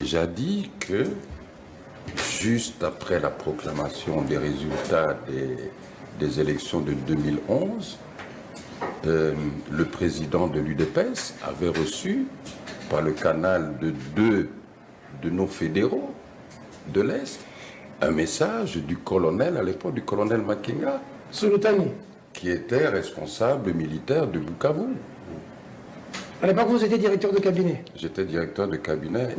K: J'ai dit que juste après la proclamation des résultats des élections de 2011, le président de l'UDPS avait reçu par le canal de deux de nos fédéraux de l'Est un message du colonel, à l'époque du colonel Makenga, qui était responsable militaire de Bukavu.
L: À l'époque, vous étiez directeur de cabinet?
K: J'étais directeur de cabinet.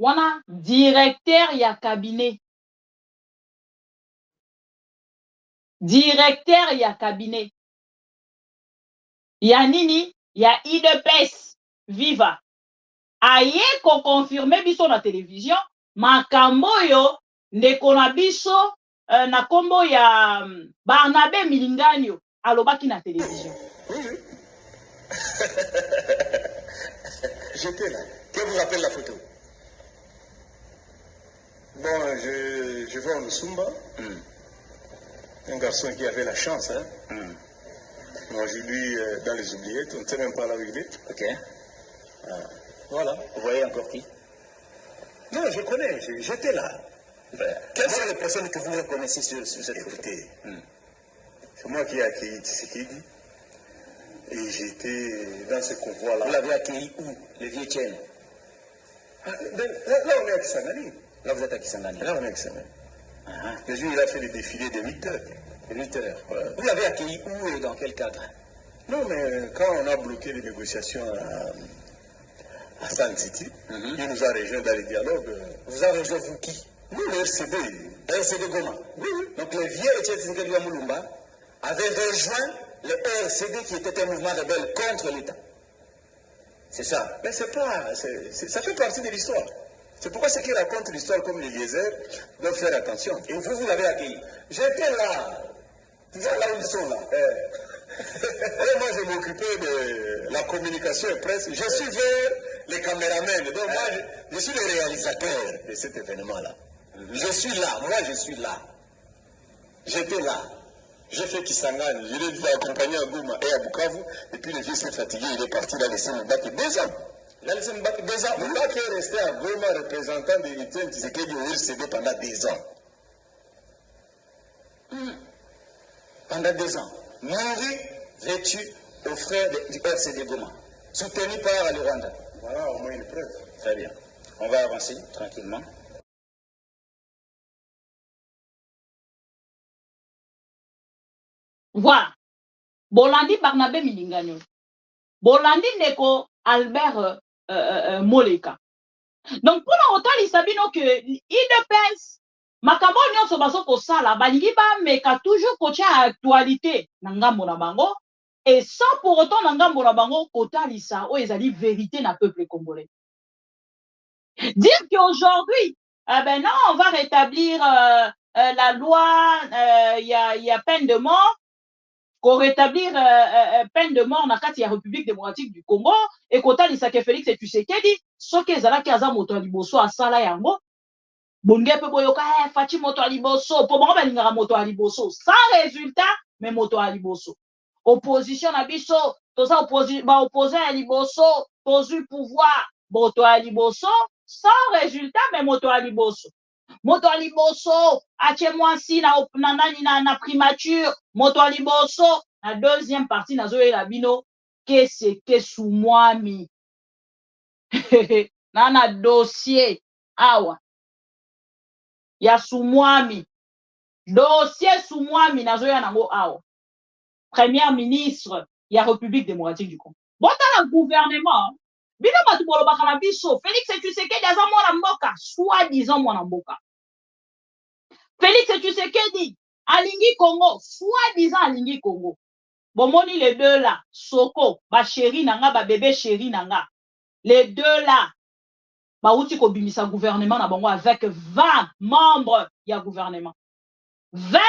A: Wana directeur ya cabinet. Directeur ya cabinet. Ya nini? Ya IDPS. Viva. Aye ko confirmer biso na télévision. Makambo yo ndeko na biso na kombo ya Barnabé Milinganyo alobaki na télévision.
M: J'étais là. Que vous rappelle la photo? Bon, je vais en Lusumba. Un garçon qui avait la chance, hein. Moi, j'ai lu dans les oubliettes, on ne sait même pas là où il est. Ok. Voilà. Vous voyez encore qui? Non, je connais, j'étais là. Quelles sont les personnes que vous reconnaissez sur cette photo? C'est moi qui ai accueilli Tshisekedi. Et j'étais dans ce convoi-là. Vous l'avez accueilli où? Le vieux Tchène? Là, on est à Kisangani. Là, vous êtes à Kisangani. Là, on est à Kisangani. Le jour, il a fait le défilé de 8 heures. 8 heures. Ouais. Vous l'avez accueilli où et dans quel cadre? Non, mais quand on a bloqué les négociations à San City, il nous a rejoint dans les dialogues. Vous avez rejoint vous qui? Nous, le RCD. Le RCD Goma. Oui. Donc, le vieux Tshisekedi de Moulumba avait rejoint le RCD qui était un mouvement rebelle contre l'État. C'est ça. Mais c'est pas... ça fait partie de l'histoire. C'est pourquoi ceux qui racontent l'histoire comme les Eliezer doivent faire attention. Et vous l'avez accueilli. J'étais là. Vous êtes là où ils sont là. Et moi, je m'occupais de la communication et presse. Je suis vers les caméramens. Donc moi, je suis le réalisateur de cet événement-là. Je suis là. Moi, je suis là. J'étais là. J'ai fait Kisangani. Je l'ai vu accompagner à Goma et à Bukavu. Et puis le vieux s'est fatigué. Il est parti là laisser me battre 2 ans. Il a laissé me battre 2 ans. Le gars qui est resté à Goma, représentant de l'Étienne Tshisekedi au RCD pendant 2 ans. Pendant 2 ans. Nourri
N: vêtu aux frères du RCD Goma, soutenu par le Rwanda.
M: Voilà au moins une preuve.
N: Très bien. On va avancer tranquillement.
A: Voilà. Bolandi Barnabé Milingano. Bolandi Neko Albert Moleka. Donc, pour autant, il s'agit que IDPS, Makambo Nyon Sobaso Kosala, Balingiba, mais qu'a toujours coaché à actualité, Nangambo Nabango, et sans pour autant Nangambo Nabango, Kota Lisa, où ils allaient vérité na peuple congolais. Dire qu'aujourd'hui, ben non, on va rétablir la loi, il y a peine de mort, qu'on rétablir peine de mort dans la République démocratique du Congo, et Kota Lisa que Félix et Tshisekedi, ce qu'ils allaient qu'ils ont moto liboso à Sala Yango, Bonge pe boyoka, Fati moto liboso, pour moi, ben il moto liboso, sans résultat, mais moto liboso. Opposition à biso, tout ça opposé à liboso, posu pouvoir, moto liboso, sans résultat, mais moto liboso. Moto liboso, ache mwansi na primature, moto liboso, la deuxième partie, na zoé la bino, que sous moi mi. Nana dossier, awa. Ya sous moi mi. Dossier sous moi mi, na zoé nango awa. Premier ministre, ya République démocratique du Congo. Bon, dans le gouvernement, bino matubolo bakana biso, Félix Tshisekedi aza mwana mboka, soi-disant mwana mboka. Félix Tshisekedi, Alingi Congo, soi-disant Alingi Congo. Bomoni les deux là, Soko, ba chéri nanga, ba bébé chéri nanga. Les deux là, ba outi ko bimisa gouvernement na bango avec 20 membres ya gouvernement. 20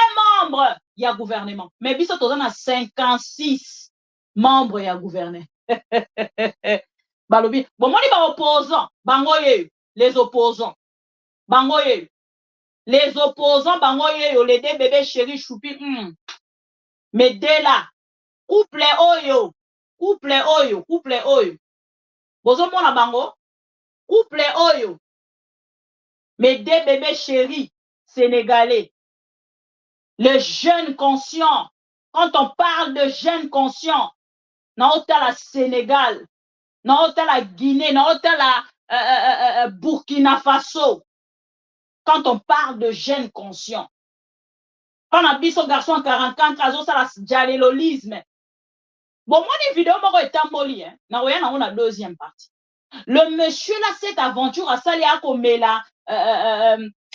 A: membres ya gouvernement. Mais biso tozana 56 membres ya gouvernement. Balobi, bomoni ba opposants, bango ye, les opposants. Bango ye. Les opposants, bango yo, les deux bébés chéris choupi, mais dès là, couple oyo. Bozo mona bango, couple oyo. Mais deux bébés chéris sénégalais. Les jeunes conscients. Quand on parle de jeunes conscients, dans la Sénégal, dans la Guinée, dans la Burkina Faso. Quand on parle de jeunes conscients, quand on a vu son garçon en 44, ça la diallolisme. Bon, moi, les vidéos, moi, est tamboli, hein. On a la deuxième partie. Le monsieur, là, cette aventure, à ça, il y a comme là,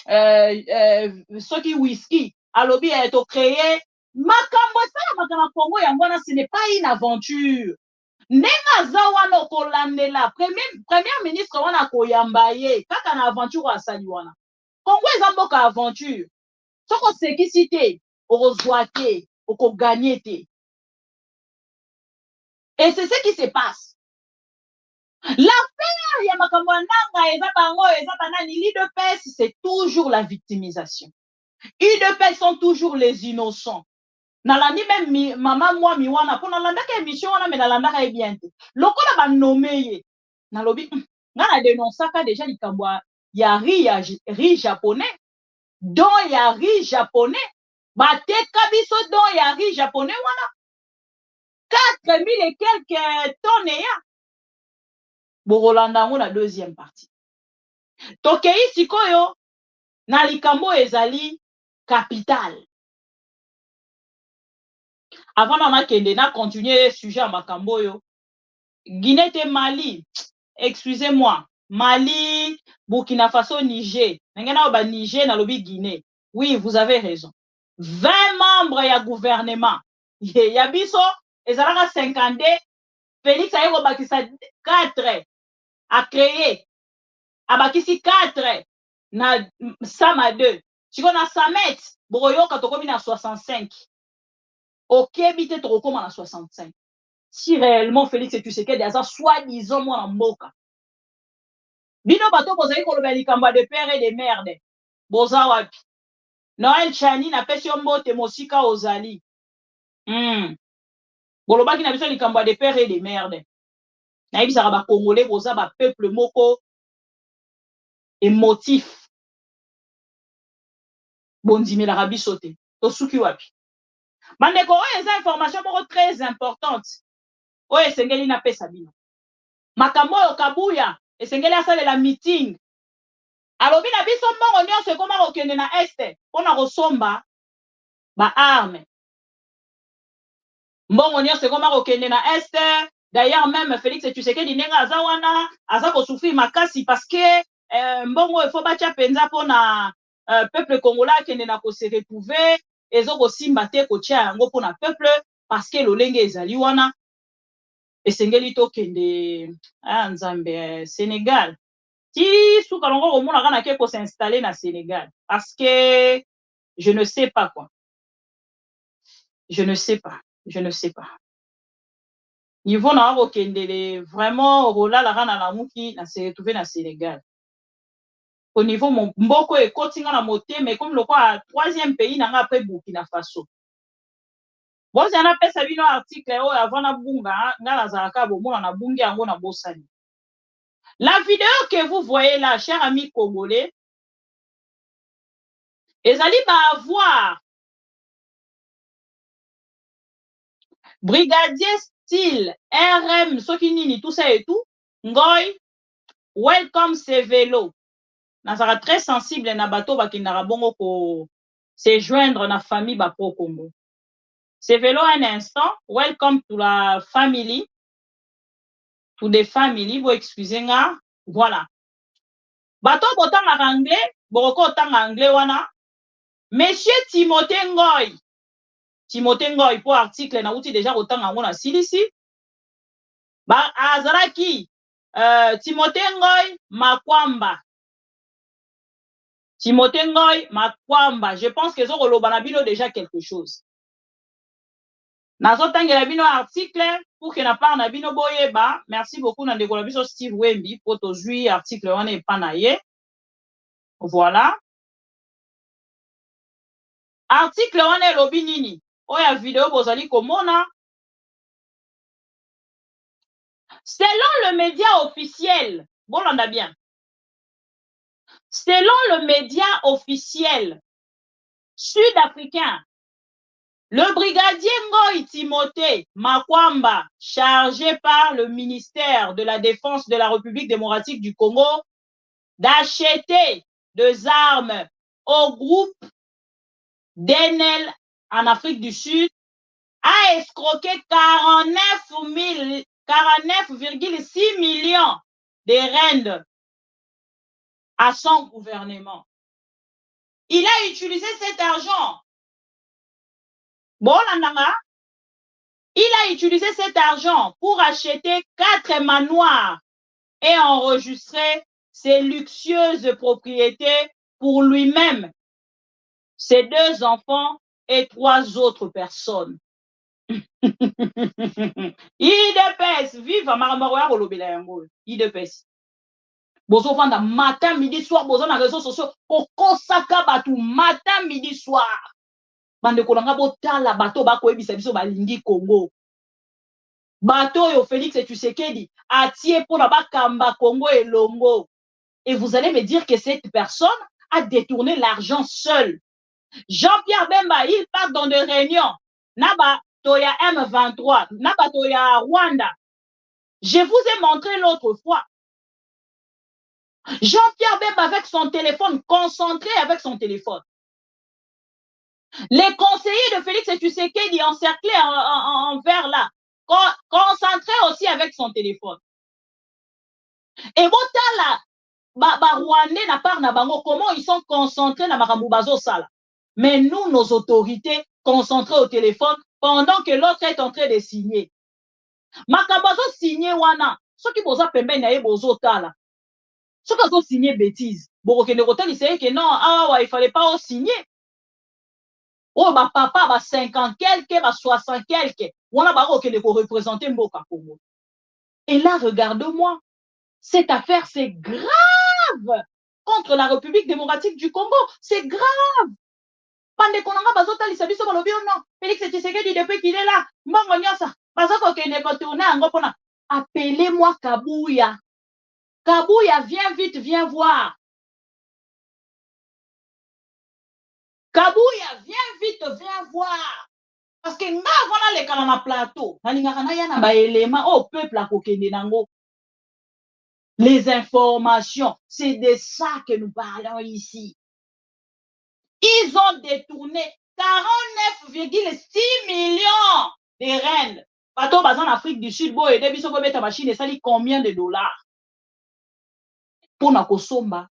A: ce qui whisky, à lobby, a été créé. Makambo, ça, la Congo, ce n'est pas une aventure. Nenga zawana kolandela, premier ministre, wana koyambaye, kaka na aventure à Saliwana. Congo est un aventure. Ce qu'on sait qui cité, au zoité, au gagné. Et c'est ce qui se passe. L'affaire, l'IDPS, c'est toujours la victimisation. IDPS sont toujours les innocents. Nalandi même maman moi miwana pour nalanda ka émission wana mais nalanda ka bien. Lokola ba nommé nalobi ngana dénonçaka déjà likambwa ya riz japonais. Don ya riz japonais, bateka biso don ya riz japonais wana 4000 et quelques tonnes ya Borolanda ngo la deuxième partie. Tokei sikoyo na likambo ezali capital. Avant on a kende na continuer sujet à makambo yo. Guinée et Mali, excusez-moi, Mali, Burkina Faso, Niger. Niger na lobi Guinée. Oui, vous avez raison. 20 membres ya gouvernement. Ya biso, ezalaka 50. Félix a eu bakisa 4 a créé. A bakisi 4 na Sama 2. Si on a Samet, Boroyo katokomi na 65. Ok, bite tokokoma na 65. Si réellement Félix Tshisekedi a soi-disant moi en mboka. Bino bato bozali koloba likambo de père et de merde. Boza wapi. Noël Chani na pesi mbote mosika ozali. Bolobaki na biso likambo de père et de merde. Na yebisaka ba Congolais boza ba peuple moko émotif. Bondimela biso te. Tosuki wapi. Bandeko, oyo eza information moko très importante. Oyo esengeli na pesa bino. Makambo oyo Kabuya esengeli asalela meeting. Alobi na biso mbongo nyonso ekoma kokende na este mpona kosomba ba-arme. Mbongo nyonso ekoma kokende na este. D'ailleurs même Félix Tshisekedi ndenge aza wana aza kosufrir makasi parce que mbongo il faut batia penza mpona peuple congolais akende na kose retrouver ezo kosimba te kotia yango mpona peuple parce que lolenge ezali wana esengeli tokende nzambe Sénégal ti suka longo komona kana ke ko s'installer na Sénégal parce que je ne sais pas quoi. Je ne sais pas. Niveau na okendele vraiment rolala kana na muki na se retrouver na Sénégal. Au niveau mon mboko e kotinga na moté mais comme le quoi troisième pays nanga après Burkina Faso. Bon ça na pesa bino article o avant na bunga ngala zalaka bomona na bungi yango na bosani. La vidéo que vous voyez là, chers amis congolais, ezali ba avoir brigadier style RM soki nini tout ça et tout ngoy welcome Sevelo nazara très sensible na bato bakindaka bongo ko se joindre na famille ba pro Congo. Sevelo un instant, welcome to la family, to the family, vous excusez nga, voilà. Bato botanga anglais, boroko otanga anglais wana. Monsieur Timothée Ngoy pour article na uti déjà otanga ngona silisi. Ba azaraki Timothée Ngoy Makwamba. Timothée Ngoy Makwamba, je pense que zo koloba na bino déjà quelque chose. Nazotangela bino article pour que na part na bino boyeba. Merci beaucoup na ndeko na biso Steve Wembi pour tozui article wana epana ye. Voilà. Article wana elobi nini? Oya vidéo bozali komona. Selon le média officiel, bolanda bien. Selon le média officiel sud-africain, le brigadier Ngoy Timothée Makwamba, chargé par le ministère de la Défense de la République démocratique du Congo d'acheter des armes au groupe d'Enel en Afrique du Sud, a escroqué 49,6 millions de rand à son gouvernement. Il a utilisé cet argent. Bon, il a utilisé cet argent pour acheter 4 manoirs et enregistrer ses luxueuses propriétés pour lui-même, ses 2 enfants et 3 autres personnes. IDPS, vive Maramoroya Kolobela Yango. IDPS. Bozo vanda matin, midi, soir, bozo na réseaux sociaux. Kokosaka batu matin, midi, soir. Bande kolanga botala bato bako ebisa biso balingi Congo. Bato yo Félix Tshisekedi atie pour la bakamba Congo et Longo. Et vous allez me dire que cette personne a détourné l'argent seul. Jean-Pierre Bemba, il part dans des réunions. Naba Toya M23, Naba Toya Rwanda. Je vous ai montré l'autre fois. Jean-Pierre Bemba avec son téléphone, concentré avec son téléphone. Les conseillers de Félix Tshisekedi encerclés en vert là, concentrés aussi avec son téléphone. Et Botala, Rwandais n'a pas na bango, comment ils sont concentrés na Maramoubazo Sala. Mais nous, nos autorités, concentrés au téléphone pendant que l'autre est en train de signer. Makabazo signé wana, ceux qui boza pembe na ye bozo tala. Ceux qui ont signé bêtise. Bon, ok, il sait que non, ah ouais, il fallait pas signer. Oh, bah papa, bah 50 quelques, bah 60 quelques. On a bah ok, il faut représenter Mboka Congo. Et là, regarde-moi. Cette affaire, c'est grave contre la République démocratique du Congo. C'est grave. Pande konanga bazota lisabiso balobi non. Félix Tshisekedi depuis qu'il est là. Mbongo nyosa. Bazoko kende ko tourner ngo pona. Appelez-moi Kabuya. Kabuya, viens vite, viens voir. Kabuya, viens vite, viens voir. Parce que nga avons les canana plateau, au peuple à kokende nango. Les informations, c'est de ça que nous parlons ici. Ils ont détourné 49,6 millions de rennes. Bateau en Afrique du Sud, boy, et biso beta machine, ça dit combien de dollars? Pour na kosomba,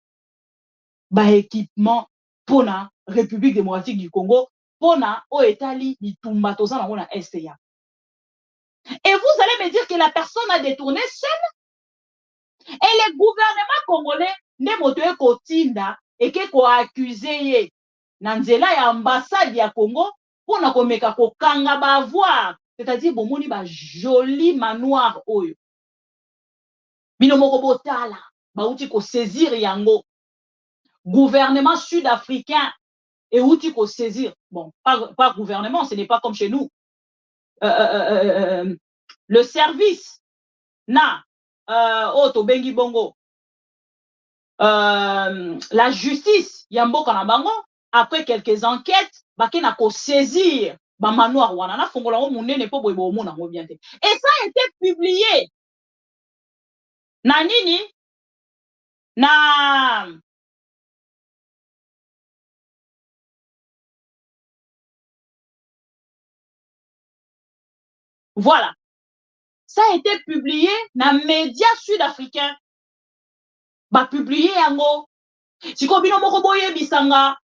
A: ba équipement, pour na République démocratique du Congo, pour na o Italie, bitumba tozana na STA. Et vous allez me dire que la personne a détourné seule? Et le gouvernement congolais, ne motoe kotinda, et que ko accusé Nanzela ya ambassade ya Congo, pour na komeka ko kanga ba voir. C'est-à-dire, bon, moni ba joli manoir oyo. Bino moko botala, ba uti ko saisir yango. Gouvernement sud-africain, et uti ko saisir. Bon, pas gouvernement, ce n'est pas comme chez nous. Le service, na, Oto Bengi Bongo, la justice, Yambo Kanabango, après quelques enquêtes, bakena ko saisir. Et ça a été publié. Nanini na voilà. Ça a été publié dans les médias sud-africains. Publié yango. Si kobino moko boye bisanga,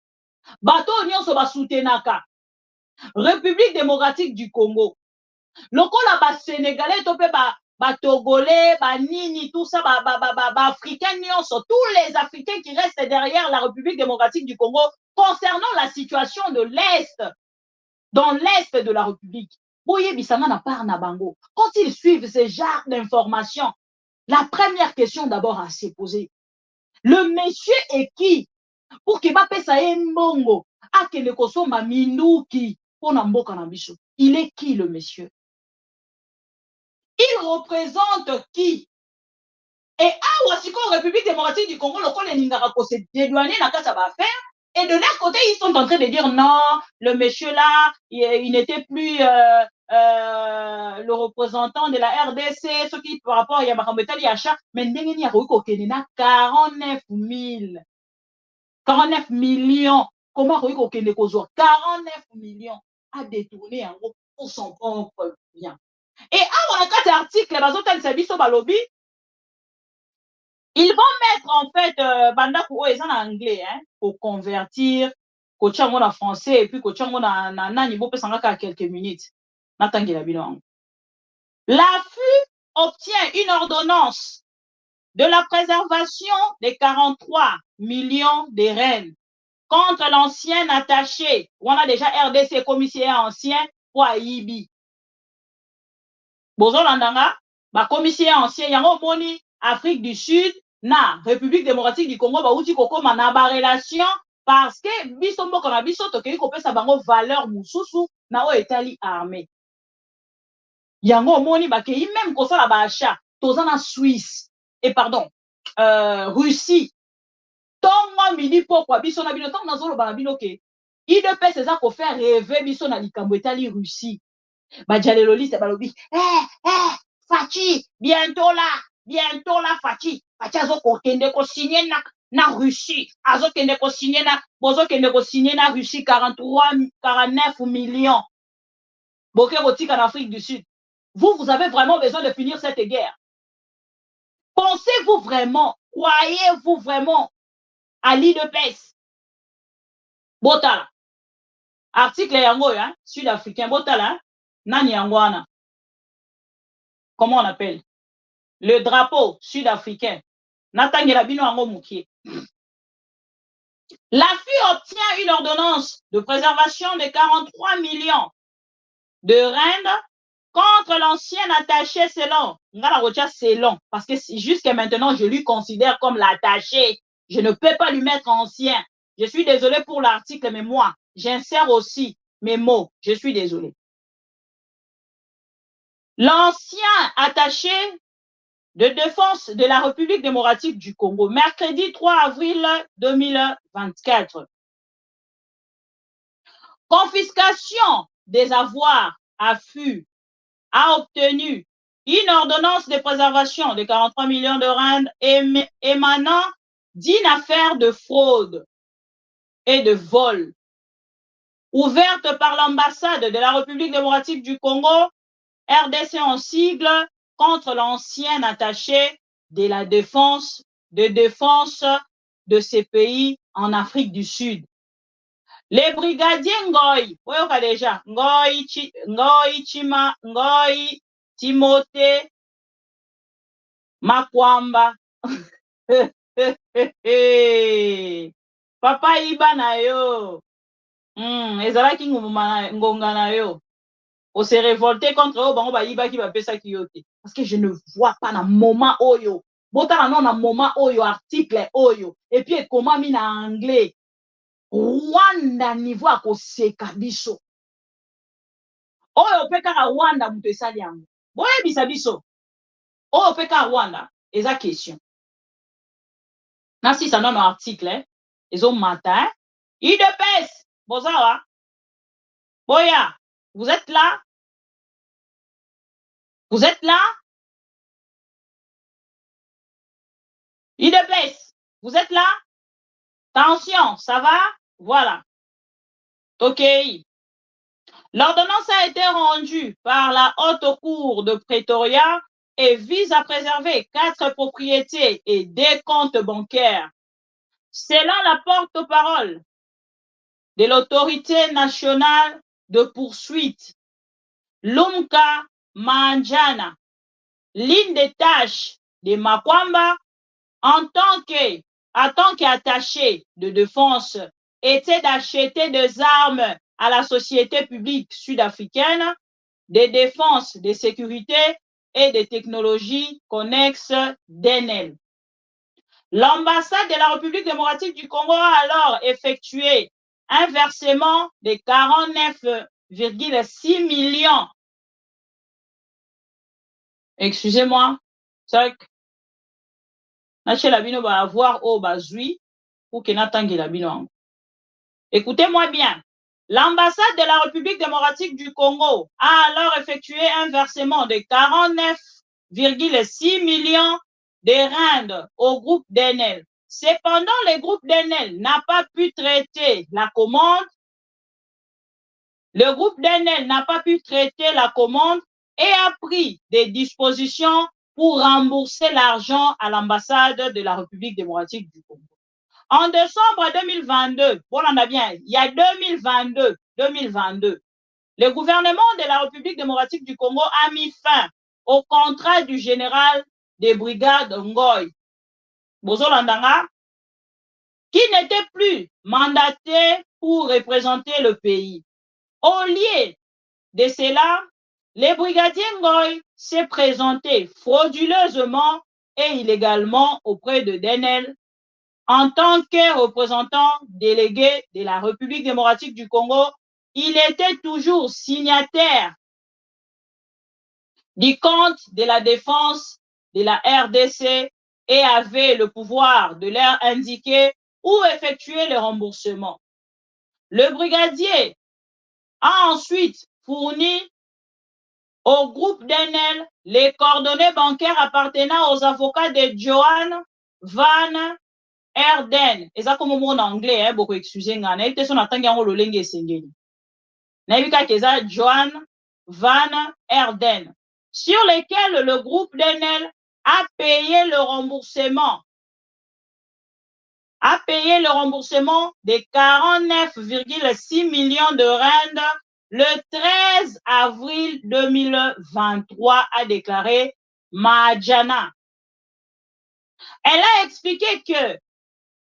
A: bato nyonso ba soutenaka. République démocratique du Congo. Lokola ba Sénégalais topé ba Togolais, ba Nini, tout ça, ba Africains, tous les Africains qui restent derrière la République démocratique du Congo concernant la situation de l'Est, dans l'Est de la République. Boye Bissanga n'a pas na bango. Quand ils suivent ce genre d'informations, la première question d'abord à se poser, le monsieur est qui? Pour qu'il va payer ça mbongo, a que ne kosoma minuki, pour na mboka na biso. Il est qui le monsieur? Il représente qui? Et Awasiko, République démocratique du Congo, le Congo Ningarako s'est dédouané dans ça va faire. Et de leur côté, ils sont en train de dire non, le monsieur là, il n'était plus le représentant de la RDC, ce qui par rapport à Yamakambetali Achat, mais Ndengeni Yarouko Kenena 49 millions. Comment Yarouko Kenekozo 49 millions a détourné en gros pour son propre bien. Et on a 4 articles, ils vont mettre en fait banda ko en anglais hein, pour convertir kochango en français et puis kochango na nani bo pesanga ka quelques minutes. Natangela bino. L'AFU obtient une ordonnance de la préservation des 43 millions de rennes contre l'ancien attaché. On a déjà RDC commissaire ancien pour Aibi. Bozolandanga, ba commissaire ancien yango moni Afrique du Sud na République démocratique du Congo ba uti koko na ba relation parce que biso mboko na biso tokei kopesa bango valeur mususu na o Italie armée. Yango moni ba kei même kosala ba achat toza na Suisse et pardon Russie. Tongo midi pokwa biso na bino tongo nazolo ba bino ke IDP c'est ça ko faire rêver biso na likambo Italie Russie. Ba jaleloliste balobi Fachi bientôt là Fachi azo kokende ko signer na Russie azo kende ko signer na bozo kende ko signer na Russie 49 millions boke botika en Afrique du Sud. Vous avez vraiment besoin de finir cette guerre? Pensez-vous vraiment, croyez-vous vraiment à l'IDPS? Botala article yango hein, sud-africain botala nani yangoana, comment on appelle le drapeau sud-africain. Natangela bino yango mukie. L'AFU obtient une ordonnance de préservation de 43 millions de rennes contre l'ancien attaché selon. Selon, parce que jusqu'à maintenant, je lui considère comme l'attaché. Je ne peux pas lui mettre ancien. Je suis désolé pour l'article, mais moi, j'insère aussi mes mots. Je suis désolé. L'ancien attaché de défense de la République démocratique du Congo, mercredi 3 avril 2024. Confiscation des avoirs affûts a obtenu une ordonnance de préservation de 43 millions de rand émanant d'une affaire de fraude et de vol ouverte par l'ambassade de la République démocratique du Congo, RDC en sigle, contre l'ancien attaché de la défense de ces pays en Afrique du Sud. Les brigadiers Ngoy, déjà, Ngoy Timothée Makwamba. Papa Iba na yo. Ezalaki ngonga na yo. On s'est révolté contre eux, bango ba Iba ki ba pesa ki yo te. Parce que je ne vois pas na moment oyo. Botala non na moment oyo article oyo. Et puis comment mi na anglais. Rwanda niveau à koseka biso. Oyo peka Rwanda muto esali yango. Boye bisa biso. Oyo peka Rwanda, eza question. Nasi ça non article, ezo matin. IDPS, bozawa. Boya, vous êtes là? Vous êtes là? IDPS, vous êtes là? Attention, ça va? Voilà. OK. L'ordonnance a été rendue par la Haute Cour de Pretoria et vise à préserver 4 propriétés et des comptes bancaires. Selon la porte-parole de l'autorité nationale de poursuite, Lumka Manjana, l'une des tâches de Makwamba en tant qu'attaché de défense était d'acheter des armes à la société publique sud-africaine, des défenses, de sécurité et des technologies connexes d'Enel. L'ambassade de la République démocratique du Congo a alors effectué un versement de 49,6 millions. Excusez-moi, ça Labino va avoir au bazui pour que n'attendez Labino. Écoutez-moi bien. L'ambassade de la République démocratique du Congo a alors effectué un versement de 49,6 millions de rand au groupe d'Enel. Cependant, le groupe d'Enel n'a pas pu traiter la commande. Le groupe d'Enel n'a pas pu traiter la commande et a pris des dispositions pour rembourser l'argent à l'ambassade de la République démocratique du Congo. En décembre 2022, bon, on a bien, il y a 2022, le gouvernement de la République démocratique du Congo a mis fin au contrat du général des brigades Ngoy, Bozolandanga, qui n'était plus mandaté pour représenter le pays. Au lieu de cela, les brigadiers Ngoy s'est présenté frauduleusement et illégalement auprès de Denel en tant que représentant délégué de la République démocratique du Congo. Il était toujours signataire du compte de la défense de la RDC et avait le pouvoir de leur indiquer où effectuer le remboursement. Le brigadier a ensuite fourni au groupe d'Enel les coordonnées bancaires appartenant aux avocats de Johan Van Erden. Et ça comme mot en anglais, beaucoup excusez moi. Na été son atangi yango lolenge esengeli. Na yika keza Johan Van Erden, sur lesquels le groupe d'Enel a payé le remboursement. De 49,6 millions de rand le 13 avril 2023, a déclaré Mahajana. Elle a expliqué que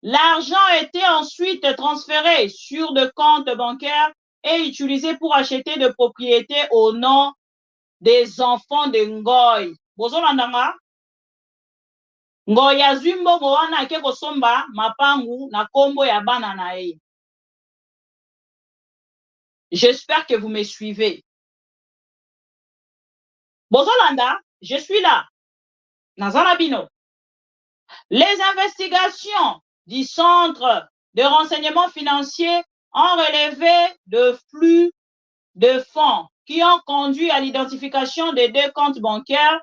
A: l'argent était ensuite transféré sur des comptes bancaires et utilisé pour acheter des propriétés au nom des enfants de Ngoy. Bozolandanga? Ngoy azwi mbongo wana ake kosomba mapangu na kombo ya bana na ye. J'espère que vous me suivez. Bozolanda, je suis là. Nazarabino. Les investigations du Centre de renseignement financier ont relevé de flux de fonds qui ont conduit à l'identification des 2 comptes bancaires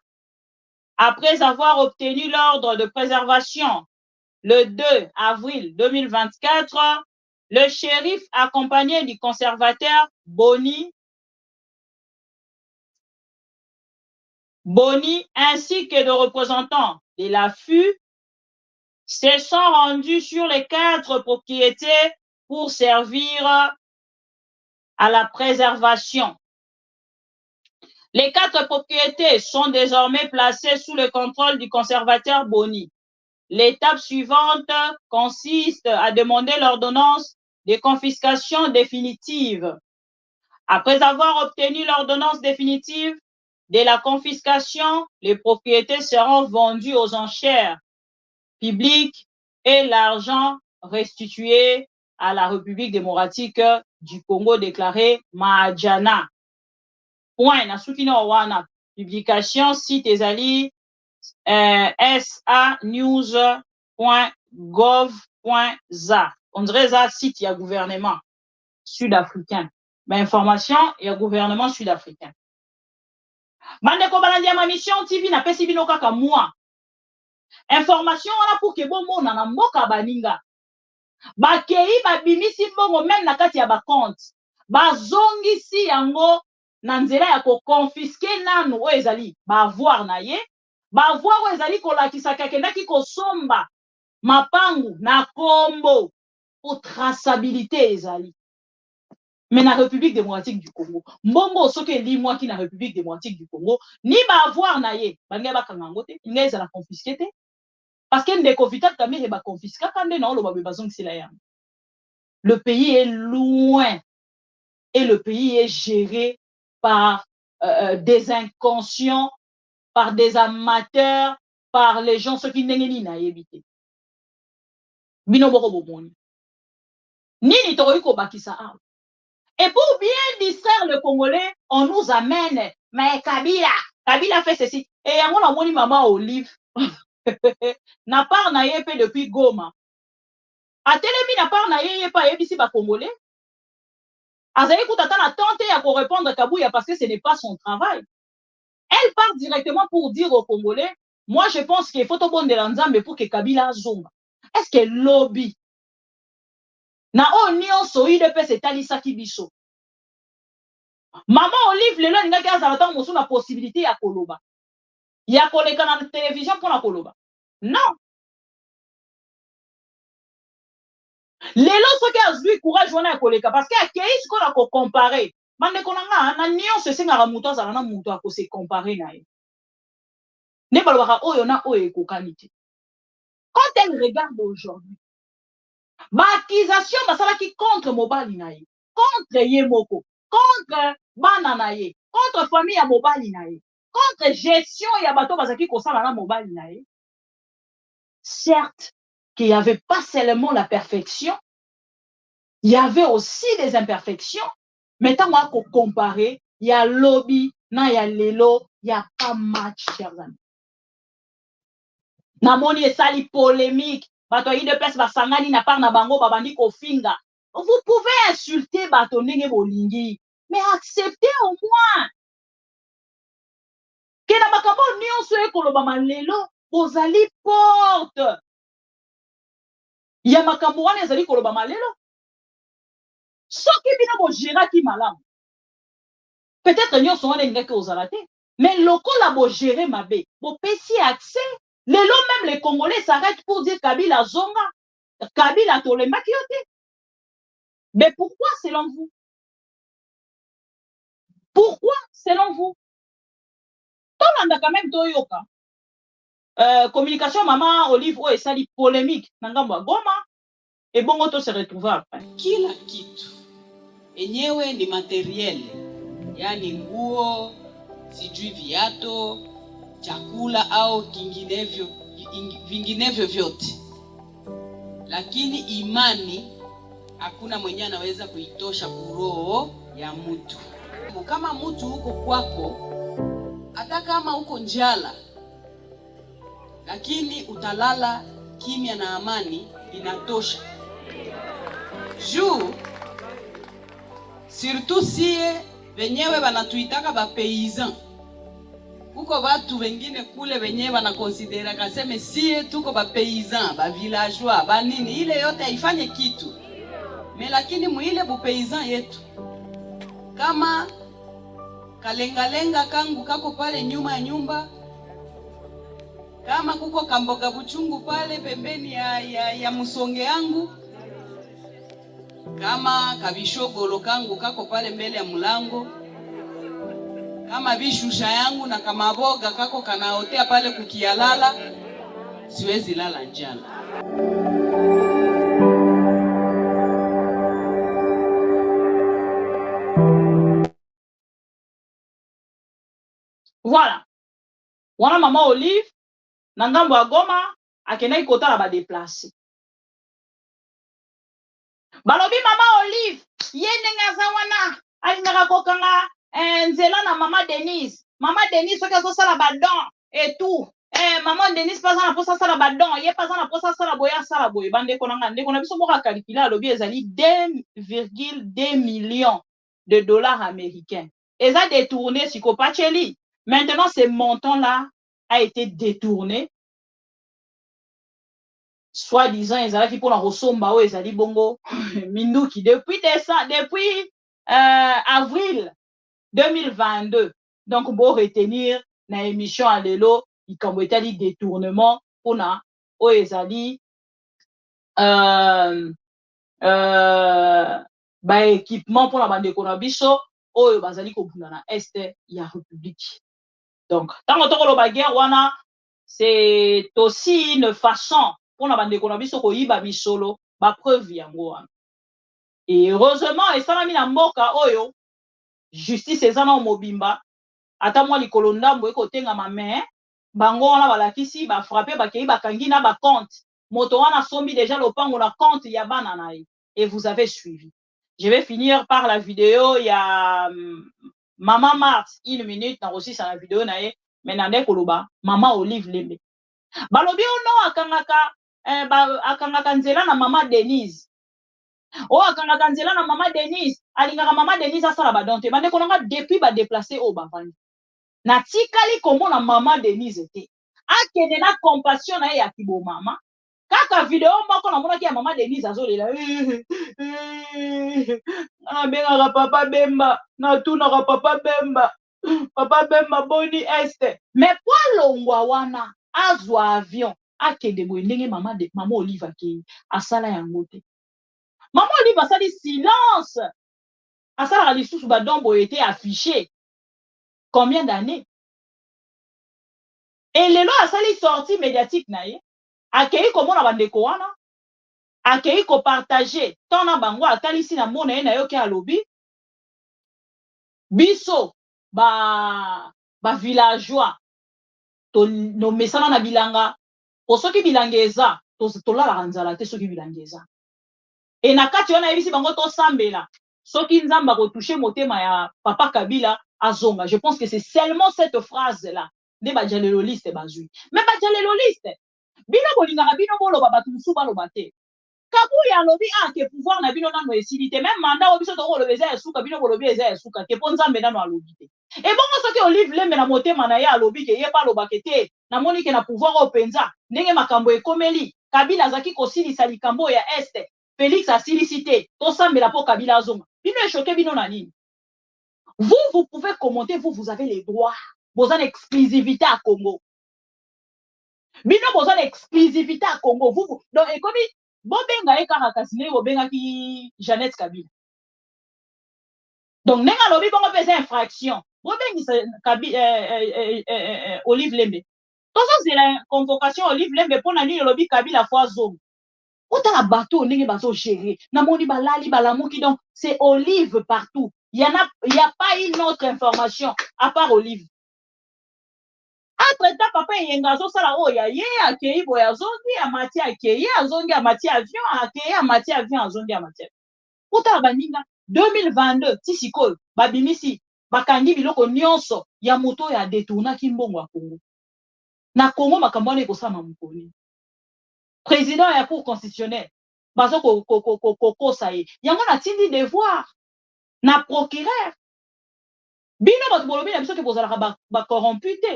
A: après avoir obtenu l'ordre de préservation le 2 avril 2024, le shérif accompagné du conservateur Boni ainsi que de représentants de l'AFU se sont rendus sur les 4 propriétés pour servir à la préservation. Les 4 propriétés sont désormais placées sous le contrôle du conservateur Boni. L'étape suivante consiste à demander l'ordonnance de confiscation définitive. Après avoir obtenu l'ordonnance définitive de la confiscation, les propriétés seront vendues aux enchères publiques et l'argent restitué à la République démocratique du Congo déclaré Mahajana. Point na soukina wana publication site ezali sanews.gov.za. On dirait ça site ya gouvernement sud-africain. Mais information ya gouvernement sud-africain. Bandeko balandi ma mission TV na pesi bino kaka moi. Information wana pour ke bon mona na mboka baninga. Bakei babimisi mbongo même na kati ya ba compte. Bazongisi yango na nzela ya ko confisquer nanu o ezali ba avoir na ye. Ba avoir o ezali ko lakisa kakendaki ko somba mapangu na kombo pour traçabilité ezali. Mais na République démocratique du Congo, mbongo soke li moi qui na République démocratique du Congo, ni ba avoir na ye, bange ba kangangote, inga ezala confisquer te. Parce que ndeko vital kamere ba confisquer kande na olo ba bazongisi la yango. Le pays est loin et le pays est géré par des inconscients, par des amateurs, par les gens ceux qui n'engeni na yebite. Bino boko bomoni. Nini to ko bakisa a. Et pour bien distraire le Congolais, on nous amène, mais Kabila fait ceci. Et yango na moni maman Olive. Na part na yepe depuis Goma. Atelemi na part na yepa yebisi ba Congolais. Azali kutata na tenter ya ko répondre Kabouya parce que ce n'est pas son travail. Elle part directement pour dire aux Congolais, moi je pense qu'il faut bon de l'Anzambe pour que Kabila zomba. Est-ce que lobby na onion soide pe setalisa kibiso? Maman Olive lelo ngaki azalata mosu na possibilité ya koloba. Ya koleka na télévision pour na koloba. Non. Lelo soki azui courage wana ya koleka parce que akei siko na ko comparer. Mande konanga na nion se singa muto azala na muto ako se comparer na ye. Ne balobaka oyo na oyo ekokanite. Quand elle regarde aujourd'hui, l'accusation basalaki contre mobali na ye, contre ye moko, contre bana na ye, contre famille ya mobali na ye, contre gestion ya bato bazaki kosala na mobali na ye. Certes qu'il n'y avait pas seulement la perfection, il y avait aussi des imperfections, mais tant qu'on comparer, il y a lobby, il y a lelo, il n'y a pas match, chers amis. Namoni esali polémique, bato yi de pes basangani na par na bango babandi kofinga. Vous pouvez insulter bato ndenge bolingi, mais acceptez au moins que na makambo nyonso ekoloba malelo ozali porte. Ya makambo wana ezali koloba malelo. Soki bino bo géraki malamu. Peut-être nyonso wana ngaki ozala te, mais lokola bo gérer mabe, bo pesi accès. Lelo même les Congolais s'arrêtent pour dire Kabila zonga, Kabila tolema kiote. Mais pourquoi selon vous? Pourquoi selon vous? Tolanda quand même toyoka. Communication maman Olive o esali polémique nangambo Goma et bongo to se retrouver après.
O: Kila kitu enyewe ni materiel, yani nguo, sijui viato, chakula au vinginevyo vyote, lakini imani hakuna mwenye anaweza kuitosha kuroho ya mtu. Kama mtu huko kwako, hata kama uko njala, lakini utalala kimya na amani, inatosha. Juu surtout sie wenyewe wanatuitaka ba paysan. Kuko watu wengine kule wenyewe wanakonsidera kaseme sie tuko ba paysan, ba villageois, ba nini, ile yote haifanye kitu. Lakini muile bu paysan yetu, kama kalengalenga kangu kako pale nyuma ya nyumba, kama kuko kamboga buchungu pale pembeni ya musonge yangu, kama kabishogolo kangu kako pale mbele ya mulango, kama bishusha yangu na kama boga kako kanaotea pale kukialala, siwezi lala njala.
A: Voilà. Wana Mama Olive, na ngambo ya Goma, akendaki kotala ba déplacer. Balobi Mama Olive, yene ngaza wana, alingaka kokanga nzela na Mama Denise. Mama Denise soki azosala ba don et tout. Maman Denise pas na posa sala ba don, ye pas na posa sala boya sala boye. Bandeko na ndeko na biso boka calculer alobi ezali 2,2 millions de dollars américains. Eza détourné sikopacheli. Maintenant, ce montant-là a été détourné. Soi-disant, ils allaient pour la Rosomba, ils allaient bongo, Minduki. Depuis avril 2022. Donc, pour retenir la émission à l'élo, il y a des détournements pour na, ils allaient, équipement pour la bande de Konabiso, ils allaient kopuna na Est, il y a République. Donc, tant que guerre, c'est aussi une façon pour la bande de Konabiso ko yiba misolo, ba preuve yango. Et heureusement, et ça m'a mis la mboka oyo, justice ezana mobimba, ata moi likolo ndambo ekotenga ma main, bango wana balakisi ba frapper ba kei ba kangina ba compte. Moto wana sombi déjà lopango na compte ya bana na ye. Et vous avez suivi. Je vais finir par la vidéo, il y a Maman Mars, 1 minute, dans aussi sur la vidéo, mais nande koloba, Maman Olive Lembe. Balobi ono akangaka nzela na Maman Denise. O akangaka nzela na Maman Denise, alingaka Maman Denise asala badonte. Bande kolonga depuis ba déplacer au bavani. Na tikali komona Maman Denise te. Akende na compassion na ya kibo mama. Kaka video moko na mona ki ya Maman Denise azolela. Na benga papa Bemba, na tuna papa Bemba. Papa Bemba boni este. Mais kwa longwa wana azwa avion akende boye ndenge Maman Olive ki asala yango te. Maman Olive asali silence. Asala lisusu ba dombo était affiché. Combien d'années? Et lelo asali sortie médiatique na ye. Akei komona bandeko wana. Akei ko partager tona bango atalisi na mona ye na yo ke alobi. Biso ba villageois to no mesana na bilanga po soki bilanga eza to la nzala te soki bilanga eza. Et na kati wana yebisi bango to sambela soki nzamba ko toucher motema ya papa Kabila azonga. Je pense que c'est seulement cette phrase là de ba jaleloliste bazui. Mais ba jaleloliste bino bolingaka bino boloba batu musu baloba te. Kabuya lobi ke pouvoir na bino nano esilite même mandat obiso to kolobeza ya suka bino bolobi eza ya suka ke ponza mbena no alobi te. Et bongo soki Olive Lembe na motema na ya alobi ke ye pa lobake te na moni ke na pouvoir openza ndenge makambo ekomeli Kabila zaki kosilisa likambo ya Este Félix asilicité to sambela po Kabila azonga. Bino choqué bino na nini? Vous pouvez commenter, vous avez les droits. Vous avez l'exclusivité à Congo. Bino vous avez l'exclusivité à Congo. Vous donc et comme bobenga e karakasine bobenga ki Jeannette Kabila. Donc nenga lobi bongo pese infraction. Bobengi Olive Lembe. Tout ça c'est la convocation Olive Lembe pour nani lobi Kabila fois zone. Autant la bateau n'est pas géré. Namoni balali balamuki donc c'est Olive partout. Il y a pas une autre information à part Olive. Après ta papa yengazo sala o ya ye akei boya zongi ya mati akei azongi ya mati avion akei ya mati avion azongi ya mati. Autant baninga 2022 tisiko babimisi bakangi biloko nyonso ya moto ya détourna kimbongo ya Congo. Na Congo makambo ne kosama mukoni. Président ya cour constitutionnelle bazo ko saye yango na tindi devoir na procureur Bino bato bolobi na biso ke bozalaka ba corrompu te.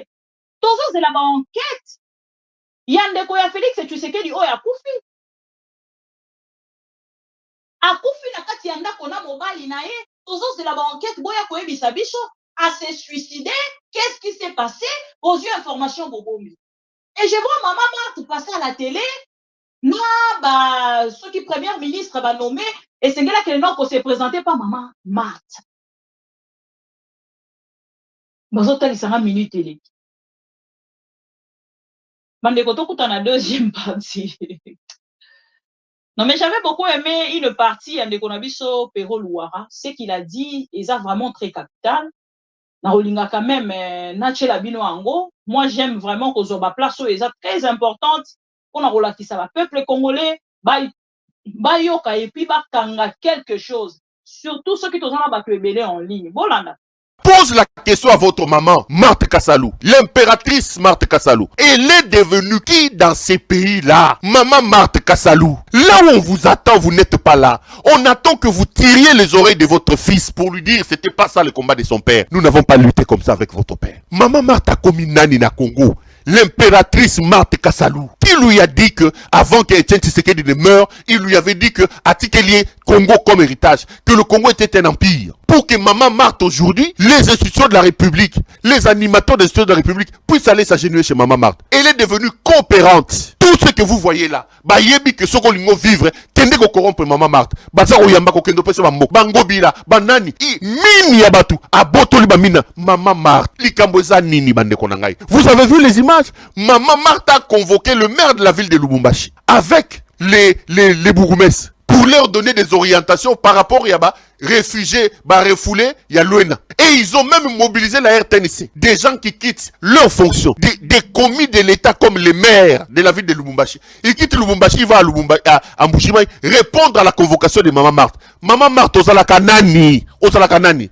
A: Tozozela ba enquête. Ya ndeko ya Félix Tshisekedi oyo akufi. Akufi na kati ya ndako na mobali na ye. Tozozela ba enquête boya koyebisa biso à se suicider. Qu'est-ce qui s'est passé? Aux yeux information bobomi. Et je vois maman Marthe passer à la télé. Non, ceux qui premier ministre va nommer et c'est là que le nom qu'on s'est présenté par maman Marthe. Bazota il sera minute télé. Mandeko tokuta na deuxième partie. Non mais j'avais beaucoup aimé une partie de Konabiso Pero Louara, ce qu'il a dit, il a vraiment très capital. Na Rolinga quand même Nachela Bino Ango. Moi j'aime vraiment que Zoba place est très importante pour na relativiser le peuple congolais. Bayoka et puis bakanga quelque chose. Surtout ceux qui sont en ligne. Bolanda.
P: Pose la question à votre maman, Marthe Kassalou, l'impératrice Marthe Kassalou. Elle est devenue qui dans ces pays-là? Maman Marthe Kassalou, là où on vous attend, vous n'êtes pas là. On attend que vous tiriez les oreilles de votre fils pour lui dire c'était pas ça le combat de son père. Nous n'avons pas lutté comme ça avec votre père. Maman Marthe a commis Nani na Congo. L'impératrice Marthe Kassalou, qui lui a dit que avant qu'Etienne Tshisekedi ne meure, il lui avait dit que Atikelié Congo comme héritage, que le Congo était un empire. Pour que maman Marthe aujourd'hui, les institutions de la République, les animateurs des institutions de la République puissent aller s'agenouiller chez maman Marthe. Elle est devenue coopérante. Tout ce que vous voyez là, bayebi que ce qu'on vivre, tendez ko corrompre maman Marthe. Bazaro yamba ko kendo pesa bambo, bangobila, banani, mini yabatu, aboto li bamina, maman Marthe, likamboza nini bande konangai. Vous avez vu les images? Maman Marthe a convoqué le maire de la ville de Lubumbashi avec les bourgmestres pour leur donner des orientations par rapport à réfugiés, refoulés, il y a l'ONA. Et ils ont même mobilisé la RTNC. Des gens qui quittent leurs fonctions. Des commis de l'État comme les maires de la ville de Lubumbashi. Ils quittent Lubumbashi, ils vont à Mbujimaï répondre à la convocation de Maman Marthe. Maman Marthe, Osalakanani.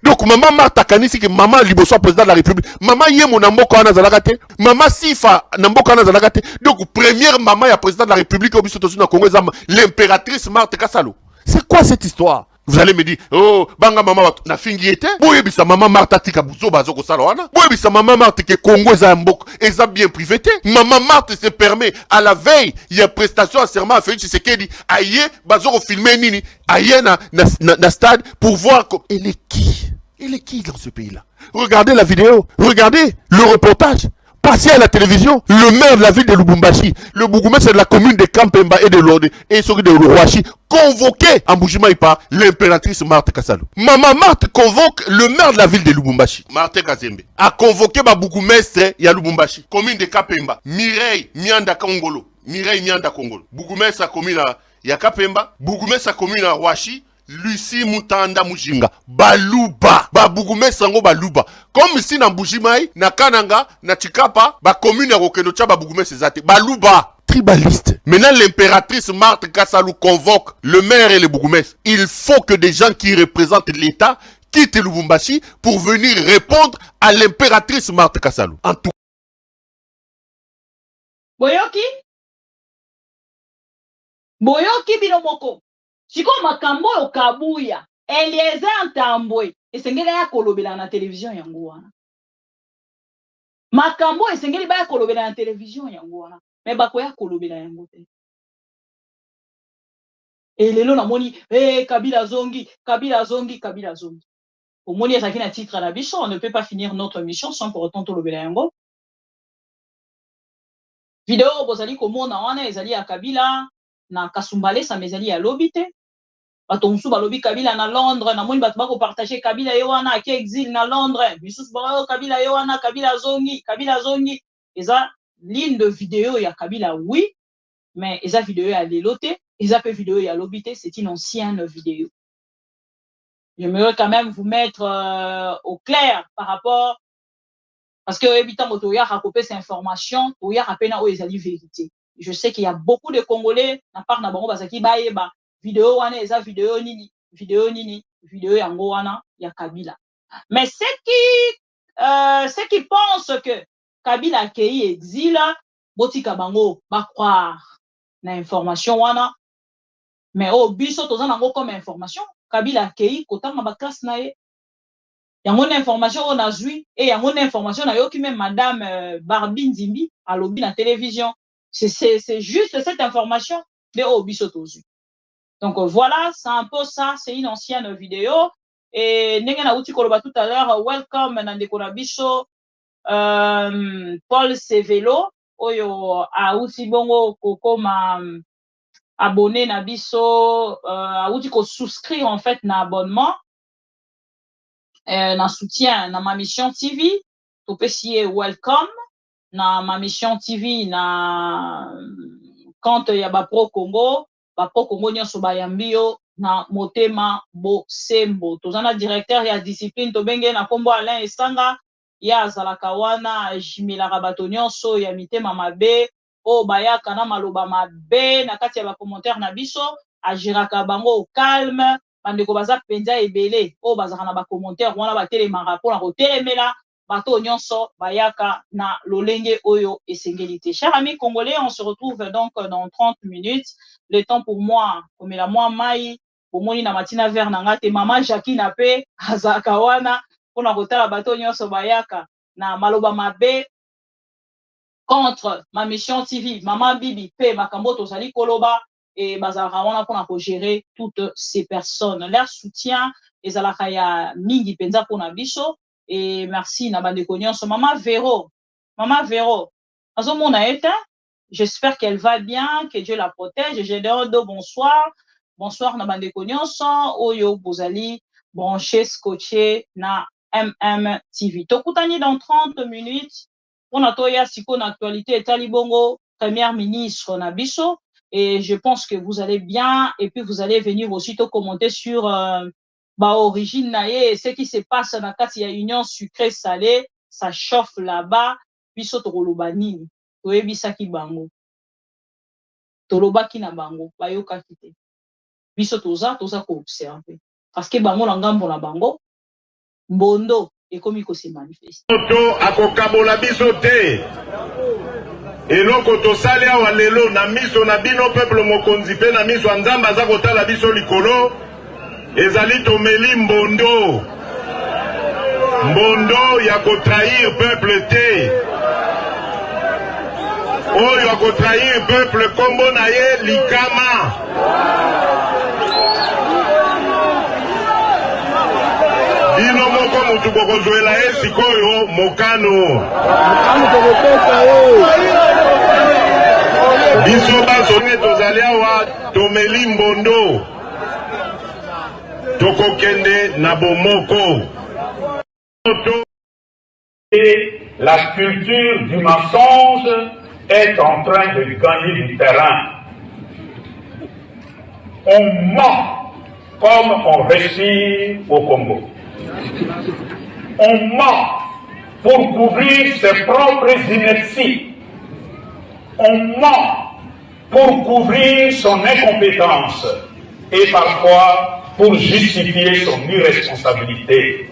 P: Donc maman Martha Kanisi que maman liboso président de la République. Maman yé mon amoko ana zalakate. Maman Sifa namboka ana zalakate. Donc première maman ya président de la République au biso na Congo l'impératrice Marthe Kassalou. C'est quoi cette histoire? Vous allez me dire, oh, banga maman na fingi était. Boye bisa maman Martha tika buzo bazoko saloana. Boye bisa maman Marthe que Congo za mbok eza bien privété. Maman Marthe se permet à la veille, il y a prestation à serment à Félix Tshisekedi, aïe bazoko filmer nini, aïe na stade pour voir elle est qui? Elle est qui dans ce pays-là? Regardez la vidéo, regardez le reportage. Passez à la télévision, le maire de la ville de Lubumbashi, le bourgmestre de la commune de Kampemba et de Lorde et celui de Rouachi, convoqué en Mbujimaï par l'impératrice Marthe Kassalou. Maman Marthe convoque le maire de la ville de Lubumbashi, Marthe Kazembe, a convoqué ma bourgmestre ya Lubumbashi, commune de Kapemba, Mireille Mianda Kongolo, Mireille Mianda Kongolo, bourgmestre à commune ya Kapemba, bourgmestre à commune à Rouachi, Lucie Mutanda Mujinga, Baluba, Babougoume Sango Baluba. Comme si na Mbujimaï, na Kananga, na Chikapa, ba commune Rokenocha, Babougoume Sezate, Baluba. Tribaliste. Maintenant, l'impératrice Marthe Kassalou convoque le maire et le bourgmestre. Il faut que des gens qui représentent l'État quittent Lubumbashi pour venir répondre à l'impératrice Marthe Kassalou. En tout
A: Boyoki binomoko. Siko makambo okabuya. Eliezer Ntambwe. Esengeli ya kolobela na télévision yango wana. Makambo esengeli ba ya kolobela na télévision yango wana. Mais bako ya kolobela yango te. Et lelo na moni Kabila zongi. Omoni ezaki na titre à la biso, on ne peut pas finir notre mission sans pour autant kolobela yango. Vidéo bozali komona wana ezali ya Kabila na Kasumbale sa mezali ya lobite. Batonsu balobi Kabila na Londres, na moni batubako partager Kabila yowana aki exil na Londres. Bisusu ba Kabila yowana, Kabila zongi. Eza ligne de vidéo ya Kabila oui, mais eza vidéo ya lelote, eza pe vidéo ya lobite, c'est une ancienne vidéo. J'aimerais quand même vous mettre au clair par rapport parce que évidemment motoya rakopé cette information, oya rapena o ezali vérité. Je sais qu'il y a beaucoup de Congolais na part na bango bazaki baeba vidéo wana eza vidéo nini vidéo yango wana ya Kabila. Mais ceux qui pensent que Kabila kei exila botika bango ba croire na information wana, mais biso toza nango comme information Kabila kei kotanga ba classe na ye Il y a une information on a vu et il y a une information on a eu même madame Barbie Nzimbi à lobby la télévision. C'est juste cette information de Obisotozu. Donc voilà, c'est un peu ça, c'est une ancienne vidéo. Et Nenga Uti Koloba tout à l'heure, welcome Nandekona Biso, Paul Sevelo, Oyo a Uti Bongo Koko ma abonné na Biso, a Uti ko souscrire en fait na abonnement, na soutien na ma mission TV, to pesier welcome, na ma mission TV na quand il y a Pro Congo, Pro Congo nyonso bayambio na motema bo sembo. Tozana directeur ya discipline to benge na kombo Alain Esanga ya zalaka wana jimilaka bato nyonso ya mitema mabe o bayaka na maloba mabe na kati ya ba commentaire na biso ajiraka bango au calme bandeko baza penza ebele o bazaka na ba commentaire wana ba telemaka pona ko telemela bato nyonso bayaka na lolenge oyo esengelité. Chers amis congolais, on se retrouve donc dans 30 minutes. Le temps pour moi, comme la moi mai, pour moi na matina vers nanga te maman Jackie na pe azaka wana pona kotala bato nyonso bayaka na maloba mabe contre ma mission TV, maman Bibi pe makambo tozali koloba et bazaka wana pona ko gérer toutes ces personnes. Leur soutien ezalaka ya mingi penza pona biso. Et merci na bande nyonso maman Véro azomona eta, j'espère qu'elle va bien, que Dieu la protège. J'ai de bonsoir na bande nyonso oyo bozali branché scotché na TV. Tokutani dans 30 minutes on a toya siko na actualité etali bongo première ministre na biso et je pense que vous allez bien et puis vous allez venir aussi to commenter sur origine naie, ce qui se passe dans kati ya union sucré salé, ça chauffe là-bas, biso toloba nini, toyebisaki bango. Toloba ki na bango, bayoka kite. Biso toza ko observer. Parce que bango na ngambo na bango, mbondo ekomi ko se manifeste.
Q: Moto akokabola biso te. Eloko tosali awa lelo na miso na bino peuple mokonzi pe na miso nzamba aza kotala biso likolo. Ezali tomeli mbondo ya kotrahir peuple te oyo ya kotrahir peuple kombo na ye likama bino moko mutu bokozwela ye sikoyo mokano biso basone tozali awa tomeli mbondo Tokokende Nabomoko.
R: Et la culture du mensonge est en train de gagner du terrain. On ment comme on respire au Congo. On ment pour couvrir ses propres inerties. On ment pour couvrir son incompétence et parfois pour justifier son irresponsabilité.